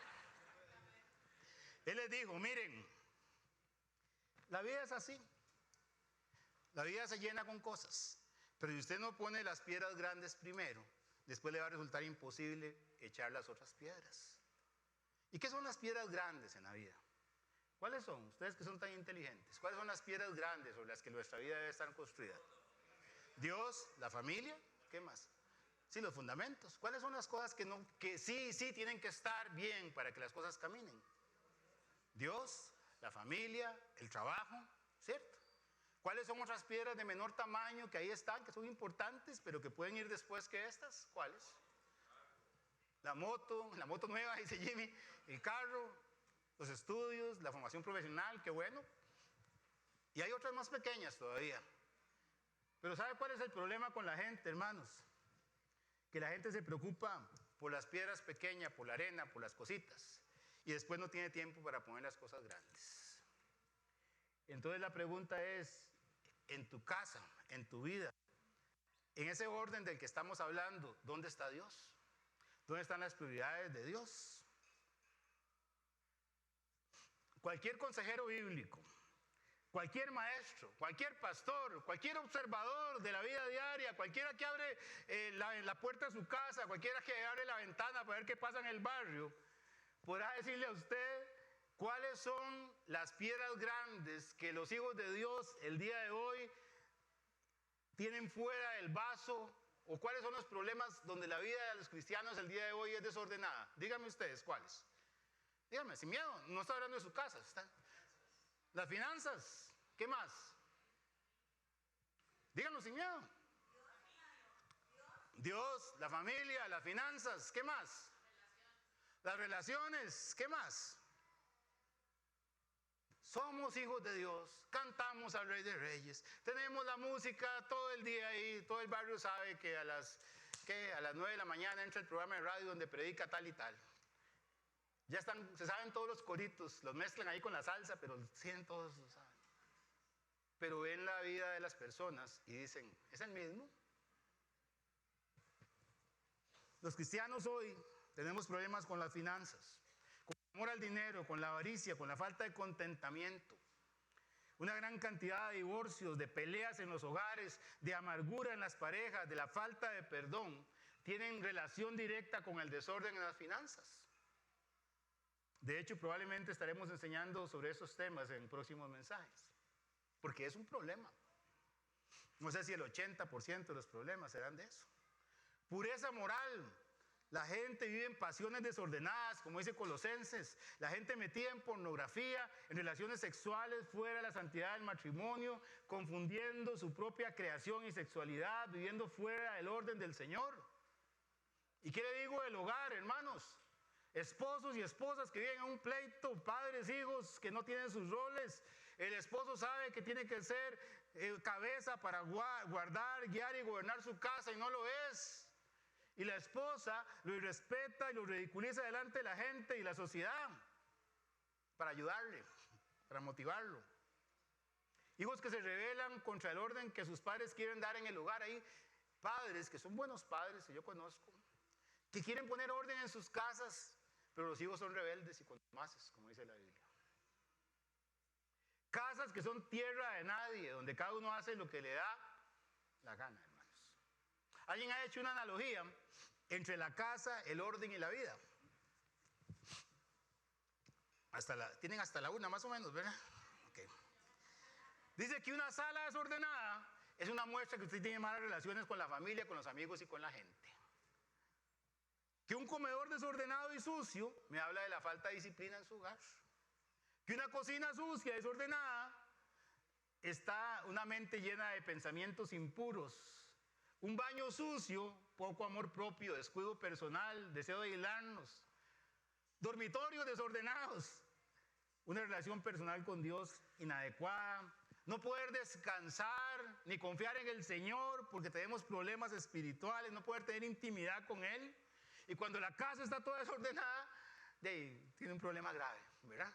Él les dijo, miren, la vida es así. La vida se llena con cosas. Pero si usted no pone las piedras grandes primero, después le va a resultar imposible echar las otras piedras. ¿Y qué son las piedras grandes en la vida? ¿Cuáles son? Ustedes que son tan inteligentes. ¿Cuáles son las piedras grandes sobre las que nuestra vida debe estar construida? Dios, la familia, ¿qué más? Sí, los fundamentos. ¿Cuáles son las cosas que sí tienen que estar bien para que las cosas caminen? Dios, la familia, el trabajo, ¿cierto? ¿Cuáles son otras piedras de menor tamaño que ahí están, que son importantes, pero que pueden ir después que estas? ¿Cuáles? La moto nueva, dice Jimmy, el carro, los estudios, la formación profesional, qué bueno. Y hay otras más pequeñas todavía. Pero ¿sabe cuál es el problema con la gente, hermanos? Que la gente se preocupa por las piedras pequeñas, por la arena, por las cositas, y después no tiene tiempo para poner las cosas grandes. Entonces la pregunta es, en tu casa, en tu vida, en ese orden del que estamos hablando, ¿dónde está Dios? ¿Dónde están las prioridades de Dios? cualquier consejero bíblico, cualquier maestro, cualquier pastor, cualquier observador de la vida diaria, cualquiera que abre la puerta de su casa, cualquiera que abre la ventana para ver qué pasa en el barrio, podrá decirle a usted cuáles son las piedras grandes que los hijos de Dios el día de hoy tienen fuera del vaso, o cuáles son los problemas donde la vida de los cristianos el día de hoy es desordenada. Díganme ustedes cuáles. Díganme, sin miedo, no está hablando de su casa. Las finanzas, ¿qué más? Díganlo sin miedo. Dios, la familia, las finanzas, ¿qué más? Las relaciones, ¿qué más? Somos hijos de Dios, cantamos al Rey de Reyes, tenemos la música todo el día ahí, todo el barrio sabe que a las 9 de la mañana entra el programa de radio donde predica tal y tal. Ya se saben todos los coritos, los mezclan ahí con la salsa, pero todos lo saben. Pero ven la vida de las personas y dicen, ¿es el mismo? Los cristianos hoy tenemos problemas con las finanzas, con el amor al dinero, con la avaricia, con la falta de contentamiento. Una gran cantidad de divorcios, de peleas en los hogares, de amargura en las parejas, de la falta de perdón, tienen relación directa con el desorden en las finanzas. De hecho, probablemente estaremos enseñando sobre esos temas en próximos mensajes, porque es un problema. No sé si el 80% de los problemas serán de eso. Pureza moral. La gente vive en pasiones desordenadas, como dice Colosenses. La gente metida en pornografía, en relaciones sexuales fuera de la santidad del matrimonio, confundiendo su propia creación y sexualidad, viviendo fuera del orden del Señor. ¿Y qué le digo del hogar, hermanos? Esposos y esposas que viven en un pleito, padres, hijos que no tienen sus roles. El esposo sabe que tiene que ser cabeza para guardar, guiar y gobernar su casa y no lo es. Y la esposa lo irrespeta y lo ridiculiza delante de la gente y la sociedad para ayudarle, para motivarlo. Hijos que se rebelan contra el orden que sus padres quieren dar en el hogar. Hay padres que son buenos padres, que yo conozco, que quieren poner orden en sus casas, pero los hijos son rebeldes y contumaces, como dice la Biblia. Casas que son tierra de nadie, donde cada uno hace lo que le da la gana, hermanos. Alguien ha hecho una analogía entre la casa, el orden y la vida. Tienen hasta la 1 más o menos, ¿verdad? Okay. Dice que una sala desordenada es una muestra que usted tiene malas relaciones con la familia, con los amigos y con la gente. Que un comedor desordenado y sucio me habla de la falta de disciplina en su hogar. Que una cocina sucia, desordenada, está una mente llena de pensamientos impuros. Un baño sucio, poco amor propio, descuido personal, deseo de aislarnos. Dormitorios desordenados, una relación personal con Dios inadecuada. No poder descansar ni confiar en el Señor porque tenemos problemas espirituales, no poder tener intimidad con Él. Y cuando la casa está toda desordenada, tiene un problema grave, ¿verdad?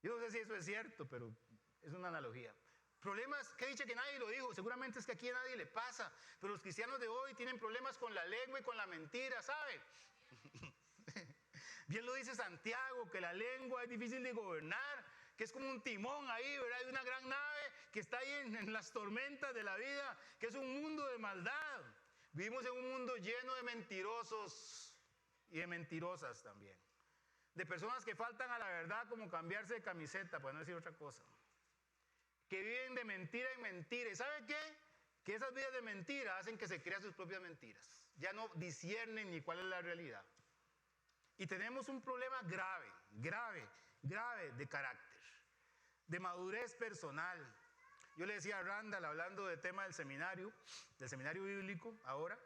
Yo no sé si eso es cierto, pero es una analogía. Problemas que dice que nadie lo dijo, seguramente es que aquí a nadie le pasa, pero los cristianos de hoy tienen problemas con la lengua y con la mentira, ¿sabe? Bien lo dice Santiago, que la lengua es difícil de gobernar, que es como un timón ahí, ¿verdad? Hay una gran nave que está ahí en las tormentas de la vida, que es un mundo de maldad. Vivimos en un mundo lleno de mentirosos y de mentirosas también. De personas que faltan a la verdad como cambiarse de camiseta, para no decir otra cosa. Que viven de mentira en mentira. ¿Y sabe qué? Que esas vidas de mentira hacen que se crean sus propias mentiras. Ya no disciernen ni cuál es la realidad. Y tenemos un problema grave de carácter, de madurez personal. Yo le decía a Randall, hablando del tema del seminario bíblico ahora,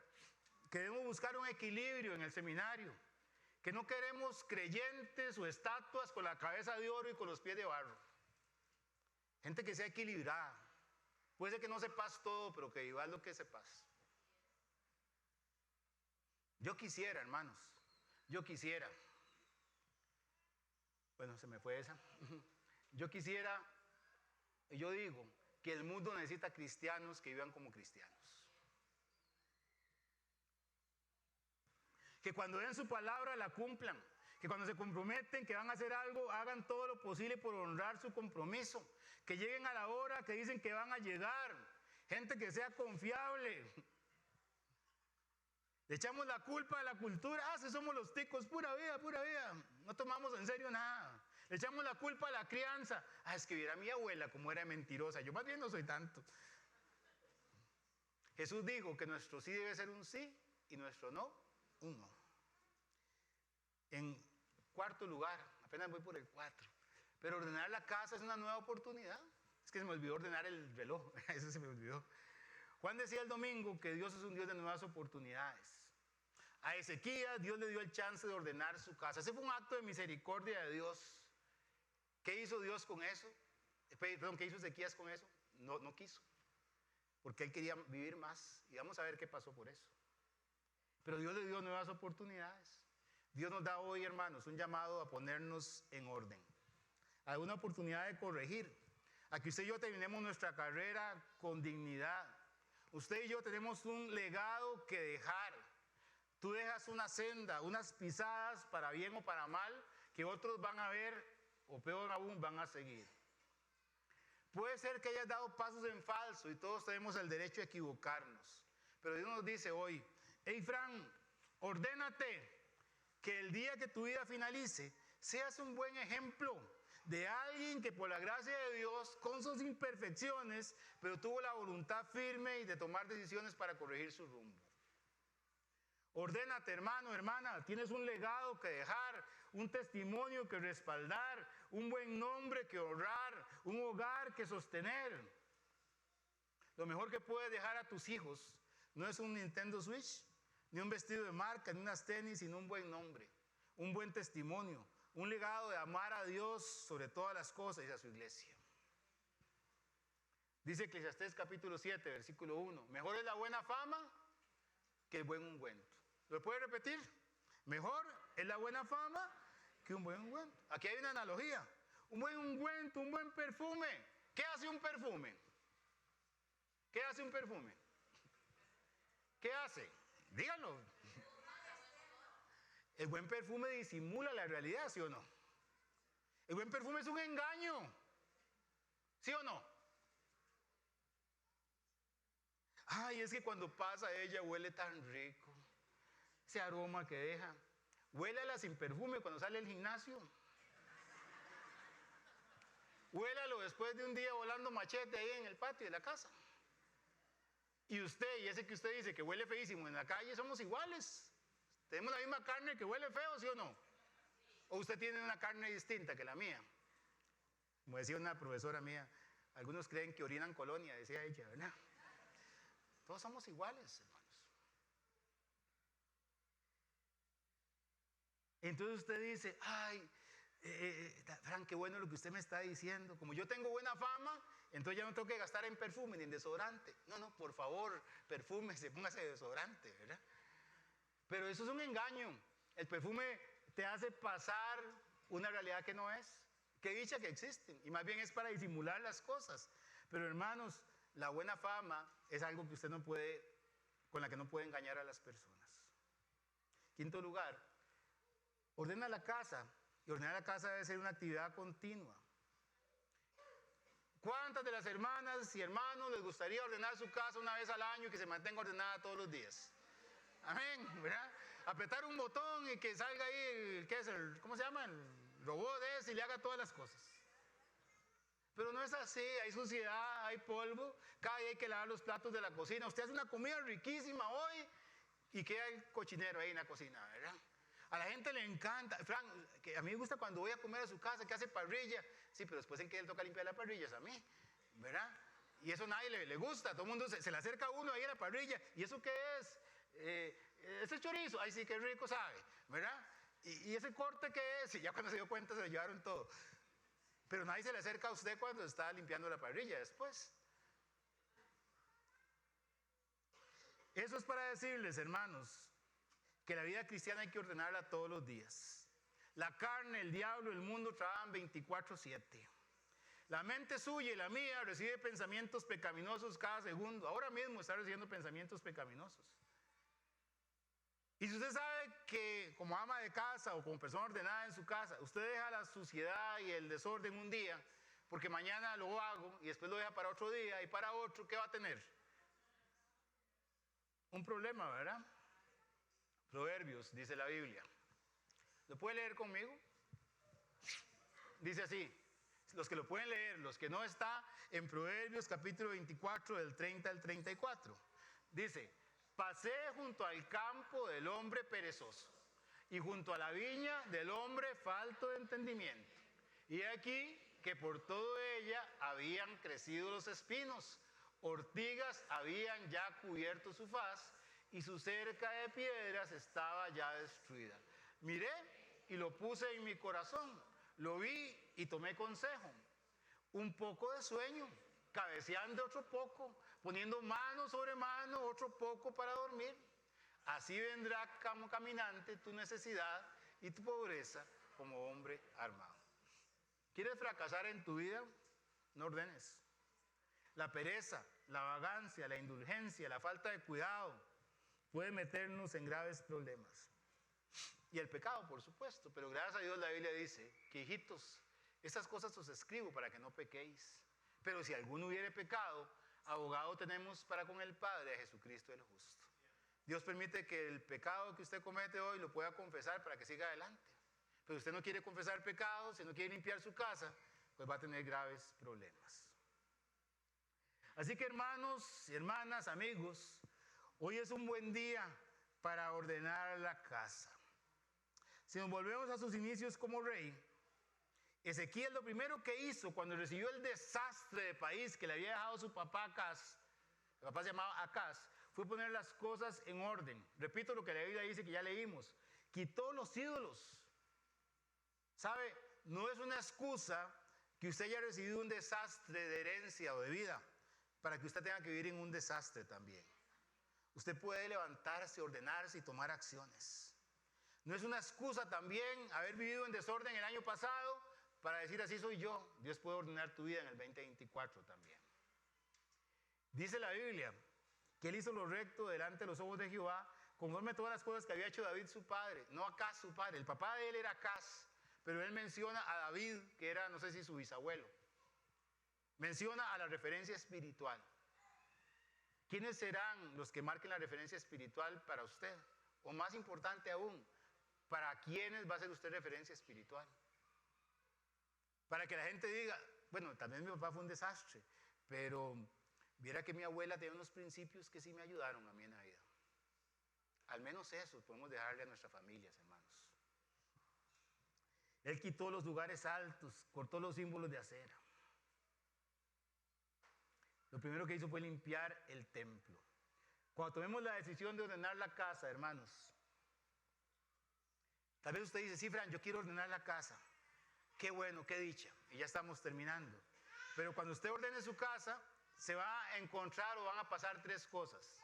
que debemos buscar un equilibrio en el seminario, que no queremos creyentes o estatuas con la cabeza de oro y con los pies de barro. Gente que sea equilibrada. Puede ser que no sepas todo, pero que vivas lo que sepas. Yo quisiera, hermanos, bueno, se me fue esa. Yo quisiera, yo digo, que el mundo necesita cristianos que vivan como cristianos. Que cuando den su palabra la cumplan. Que cuando se comprometen, que van a hacer algo, hagan todo lo posible por honrar su compromiso. Que lleguen a la hora que dicen que van a llegar. Gente que sea confiable. Le echamos la culpa a la cultura. Si somos los ticos, pura vida, pura vida. No tomamos en serio nada. Le echamos la culpa a la crianza. Es que viera a mi abuela como era mentirosa. Yo más bien no soy tanto. Jesús dijo que nuestro sí debe ser un sí y nuestro no, un no. En cuarto lugar, apenas voy por el 4, pero ordenar la casa es una nueva oportunidad. Es que se me olvidó ordenar el reloj, eso se me olvidó. Juan decía el domingo que Dios es un Dios de nuevas oportunidades. A Ezequías Dios le dio el chance de ordenar su casa. Ese fue un acto de misericordia de Dios. ¿Qué hizo Dios con eso? Perdón, ¿qué hizo Ezequías con eso? No quiso. Porque él quería vivir más. Y vamos a ver qué pasó por eso. Pero Dios le dio nuevas oportunidades. Dios nos da hoy, hermanos, un llamado a ponernos en orden. Hay una oportunidad de corregir. A que usted y yo terminemos nuestra carrera con dignidad. Usted y yo tenemos un legado que dejar. Tú dejas una senda, unas pisadas para bien o para mal, que otros van a ver, o peor aún, van a seguir. Puede ser que hayas dado pasos en falso y todos tenemos el derecho a equivocarnos. Pero Dios nos dice hoy, hey Fran, ordénate que el día que tu vida finalice, seas un buen ejemplo de alguien que por la gracia de Dios, con sus imperfecciones, pero tuvo la voluntad firme y de tomar decisiones para corregir su rumbo. Ordénate, hermano, hermana, tienes un legado que dejar, un testimonio que respaldar, un buen nombre que honrar, un hogar que sostener. Lo mejor que puedes dejar a tus hijos no es un Nintendo Switch, ni un vestido de marca, ni unas tenis, sino un buen nombre, un buen testimonio, un legado de amar a Dios sobre todas las cosas y a su iglesia. Dice Eclesiastés capítulo 7, versículo 1, mejor es la buena fama que el buen ungüento. ¿Lo puede repetir? Mejor es la buena fama que un buen ungüento. Aquí hay una analogía. Un buen ungüento, un buen perfume. ¿Qué hace un perfume? ¿Qué hace un perfume? ¿Qué hace? Díganlo. El buen perfume disimula la realidad, ¿sí o no? El buen perfume es un engaño, ¿sí o no? Es que cuando pasa ella huele tan rico. Ese aroma que deja. Huélala sin perfume cuando sale del gimnasio. Huélalo después de un día volando machete ahí en el patio de la casa. Y usted, y ese que usted dice que huele feísimo en la calle, somos iguales. Tenemos la misma carne que huele feo, ¿sí o no? O usted tiene una carne distinta que la mía. Como decía una profesora mía, algunos creen que orinan colonia, decía ella, ¿verdad? Todos somos iguales, hermanos. Entonces usted dice, Fran, qué bueno lo que usted me está diciendo. Como yo tengo buena fama, entonces ya no tengo que gastar en perfume ni en desodorante. No, por favor, perfúmese, póngase desodorante, ¿verdad? Pero eso es un engaño. El perfume te hace pasar una realidad que no es. Que dicha que existen. Y más bien es para disimular las cosas. Pero hermanos, la buena fama es algo que usted no puede, con la que no puede engañar a las personas. Quinto lugar, ordena la casa. Y ordenar la casa debe ser una actividad continua. ¿Cuántas de las hermanas y hermanos les gustaría ordenar su casa una vez al año y que se mantenga ordenada todos los días? Amén, ¿verdad? Apretar un botón y que salga ahí, ¿cómo se llama? El robot ese y le haga todas las cosas. Pero no es así, hay suciedad, hay polvo, cada día hay que lavar los platos de la cocina. Usted hace una comida riquísima hoy y queda el cochinero ahí en la cocina, ¿verdad? A la gente le encanta, Fran, que a mí me gusta cuando voy a comer a su casa, que hace parrilla. Sí, pero después en que le toca limpiar la parrilla es a mí, ¿verdad? Y eso a nadie le gusta, todo el mundo se le acerca a uno ahí a la parrilla. ¿Y eso qué es? Ese chorizo, sí, qué rico sabe, ¿verdad? ¿Y ese corte qué es? Y ya cuando se dio cuenta se lo llevaron todo. Pero nadie se le acerca a usted cuando está limpiando la parrilla después. Eso es para decirles, hermanos, que la vida cristiana hay que ordenarla todos los días. La carne, el diablo, el mundo trabajan 24/7. La mente suya y la mía recibe pensamientos pecaminosos cada segundo. Ahora mismo está recibiendo pensamientos pecaminosos. Y si usted sabe que como ama de casa o como persona ordenada en su casa, usted deja la suciedad y el desorden un día, porque mañana lo hago y después lo deja para otro día y para otro, ¿qué va a tener? Un problema, ¿verdad? Proverbios, dice la Biblia. ¿Lo puede leer conmigo? Dice así, los que lo pueden leer, los que no, está en Proverbios capítulo 24 del 30 al 34. Dice, pasé junto al campo del hombre perezoso y junto a la viña del hombre falto de entendimiento. Y aquí que por todo ella habían crecido los espinos, ortigas habían ya cubierto su faz y su cerca de piedras estaba ya destruida. Miré y lo puse en mi corazón, lo vi y tomé consejo. Un poco de sueño, cabeceando otro poco, poniendo mano sobre mano otro poco para dormir. Así vendrá como caminante tu necesidad y tu pobreza como hombre armado. ¿Quieres fracasar en tu vida? No ordenes. La pereza, la vagancia, la indulgencia, la falta de cuidado puede meternos en graves problemas. Y el pecado, por supuesto, pero gracias a Dios la Biblia dice que, hijitos, estas cosas os escribo para que no pequéis. Pero si alguno hubiere pecado, abogado tenemos para con el Padre, a Jesucristo el justo. Dios permite que el pecado que usted comete hoy lo pueda confesar para que siga adelante. Pero usted no quiere confesar pecados, si no quiere limpiar su casa, pues va a tener graves problemas. Así que hermanos y hermanas, amigos, hoy es un buen día para ordenar la casa. Si nos volvemos a sus inicios como rey, Ezequiel lo primero que hizo cuando recibió el desastre de país que le había dejado su papá Acaz, el papá se llamaba Acaz, fue poner las cosas en orden. Repito lo que la Biblia dice que ya leímos. Quitó los ídolos. ¿Sabe? No es una excusa que usted haya recibido un desastre de herencia o de vida para que usted tenga que vivir en un desastre también. Usted puede levantarse, ordenarse y tomar acciones. No es una excusa también haber vivido en desorden el año pasado para decir así soy yo. Dios puede ordenar tu vida en el 2024 también. Dice la Biblia que él hizo lo recto delante de los ojos de Jehová conforme a todas las cosas que había hecho David su padre. No Acaz su padre, el papá de él era Acaz, pero él menciona a David, que era no sé si su bisabuelo. Menciona a la referencia espiritual. ¿Quiénes serán los que marquen la referencia espiritual para usted? O más importante aún, ¿para quiénes va a ser usted referencia espiritual? Para que la gente diga, bueno, también mi papá fue un desastre, pero viera que mi abuela tenía unos principios que sí me ayudaron a mí en la vida. Al menos eso podemos dejarle a nuestras familias, hermanos. Él quitó los lugares altos, cortó los símbolos de acera. Lo primero que hizo fue limpiar el templo. Cuando tomemos la decisión de ordenar la casa, hermanos, tal vez usted dice, sí, Fran, yo quiero ordenar la casa. Qué bueno, qué dicha. Y ya estamos terminando. Pero cuando usted ordene su casa, se va a encontrar o van a pasar tres cosas.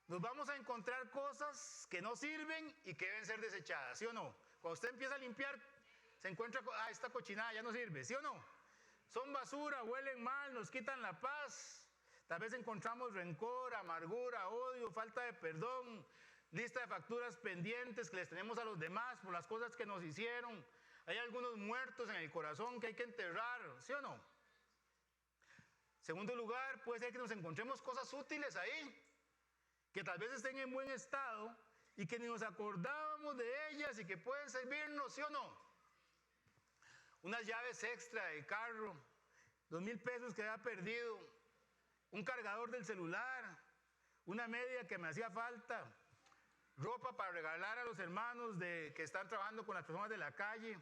Nos vamos a encontrar cosas que no sirven y que deben ser desechadas, ¿sí o no? Cuando usted empieza a limpiar, se encuentra, esta cochinada ya no sirve, ¿sí o no? Son basura, huelen mal, nos quitan la paz. Tal vez encontramos rencor, amargura, odio, falta de perdón, lista de facturas pendientes que les tenemos a los demás por las cosas que nos hicieron. Hay algunos muertos en el corazón que hay que enterrar, ¿sí o no? Segundo lugar, puede ser que nos encontremos cosas útiles ahí, que tal vez estén en buen estado y que ni nos acordábamos de ellas y que pueden servirnos, ¿sí o no? Unas llaves extra del carro, 2,000 pesos que había perdido, un cargador del celular, una media que me hacía falta, ropa para regalar a los hermanos que están trabajando con las personas de la calle,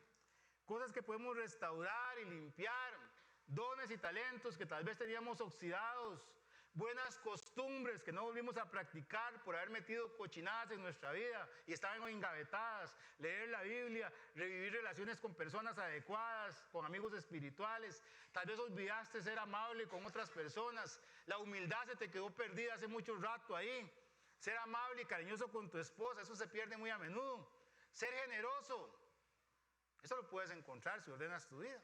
cosas que podemos restaurar y limpiar, dones y talentos que tal vez teníamos oxidados, buenas costumbres que no volvimos a practicar por haber metido cochinadas en nuestra vida y estaban engavetadas, leer la Biblia, revivir relaciones con personas adecuadas, con amigos espirituales, tal vez olvidaste ser amable con otras personas, la humildad se te quedó perdida hace mucho rato ahí, ser amable y cariñoso con tu esposa, eso se pierde muy a menudo, ser generoso, eso lo puedes encontrar si ordenas tu vida.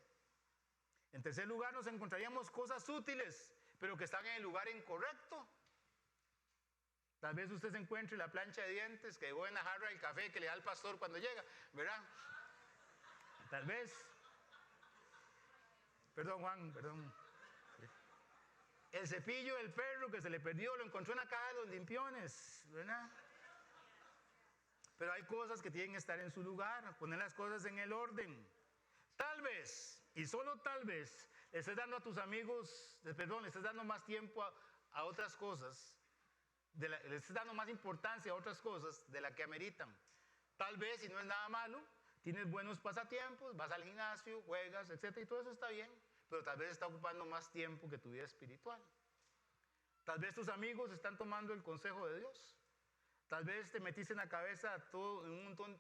En tercer lugar, nos encontraríamos cosas útiles, pero que están en el lugar incorrecto. Tal vez usted se encuentre la plancha de dientes que dejó en la jarra del café que le da el pastor cuando llega, ¿verdad? Tal vez. Perdón, Juan, perdón. El cepillo del perro que se le perdió lo encontró en la caja de los limpiones, ¿verdad? Pero hay cosas que tienen que estar en su lugar, poner las cosas en el orden. Tal vez, y solo tal vez, le estés dando a tus amigos, perdón, le estés dando más tiempo a otras cosas, le estés dando más importancia a otras cosas de la que ameritan. Tal vez, y no es nada malo, tienes buenos pasatiempos, vas al gimnasio, juegas, etc. Y todo eso está bien, pero tal vez está ocupando más tiempo que tu vida espiritual. Tal vez tus amigos están tomando el consejo de Dios. Tal vez te metiste en la cabeza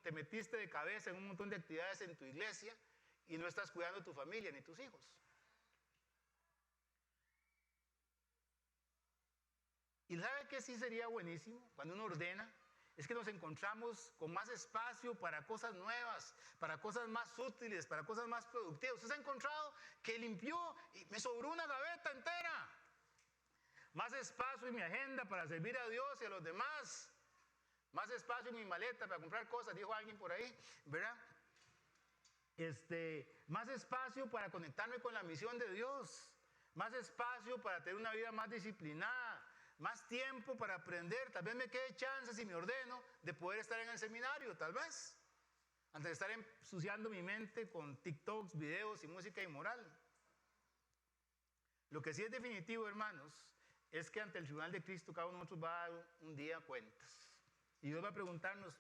te metiste de cabeza en un montón de actividades en tu iglesia y no estás cuidando a tu familia ni tus hijos. Y ¿sabe qué sí sería buenísimo cuando uno ordena? Es que nos encontramos con más espacio para cosas nuevas, para cosas más útiles, para cosas más productivas. Usted se ha encontrado que limpió y me sobró una gaveta entera. Más espacio en mi agenda para servir a Dios y a los demás. Más espacio en mi maleta para comprar cosas, dijo alguien por ahí, ¿verdad? Más espacio para conectarme con la misión de Dios. Más espacio para tener una vida más disciplinada. Más tiempo para aprender. Tal vez me quede chance, si me ordeno, de poder estar en el seminario, tal vez. Antes de estar ensuciando mi mente con TikToks, videos y música inmoral. Lo que sí es definitivo, hermanos, es que ante el tribunal de Cristo cada uno de nosotros va a dar un día cuentas. Y Dios va a preguntarnos,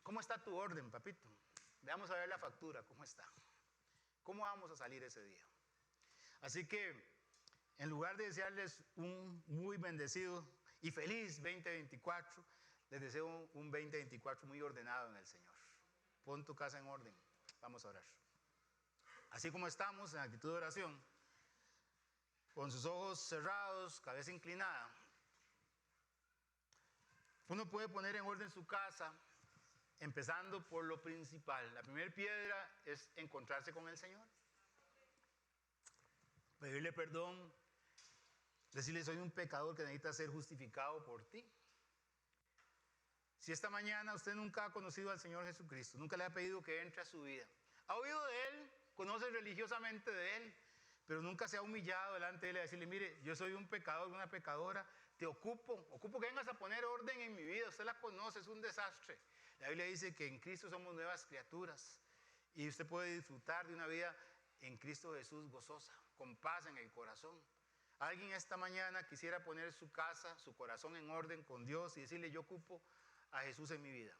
¿cómo está tu orden, papito? Veamos a ver la factura, ¿cómo está? ¿Cómo vamos a salir ese día? Así que, en lugar de desearles un muy bendecido y feliz 2024, les deseo un 2024 muy ordenado en el Señor. Pon tu casa en orden. Vamos a orar. Así como estamos en actitud de oración, con sus ojos cerrados, cabeza inclinada, uno puede poner en orden su casa, empezando por lo principal. La primera piedra es encontrarse con el Señor. Pedirle perdón, decirle soy un pecador que necesita ser justificado por ti. Si esta mañana usted nunca ha conocido al Señor Jesucristo, nunca le ha pedido que entre a su vida, ha oído de Él, conoce religiosamente de Él, pero nunca se ha humillado delante de Él a decirle, mire, yo soy un pecador, una pecadora, te ocupo que vengas a poner orden en mi vida, usted la conoce, es un desastre. La Biblia dice que en Cristo somos nuevas criaturas y usted puede disfrutar de una vida en Cristo Jesús gozosa, con paz en el corazón. Alguien esta mañana quisiera poner su casa, su corazón en orden con Dios y decirle, yo ocupo a Jesús en mi vida.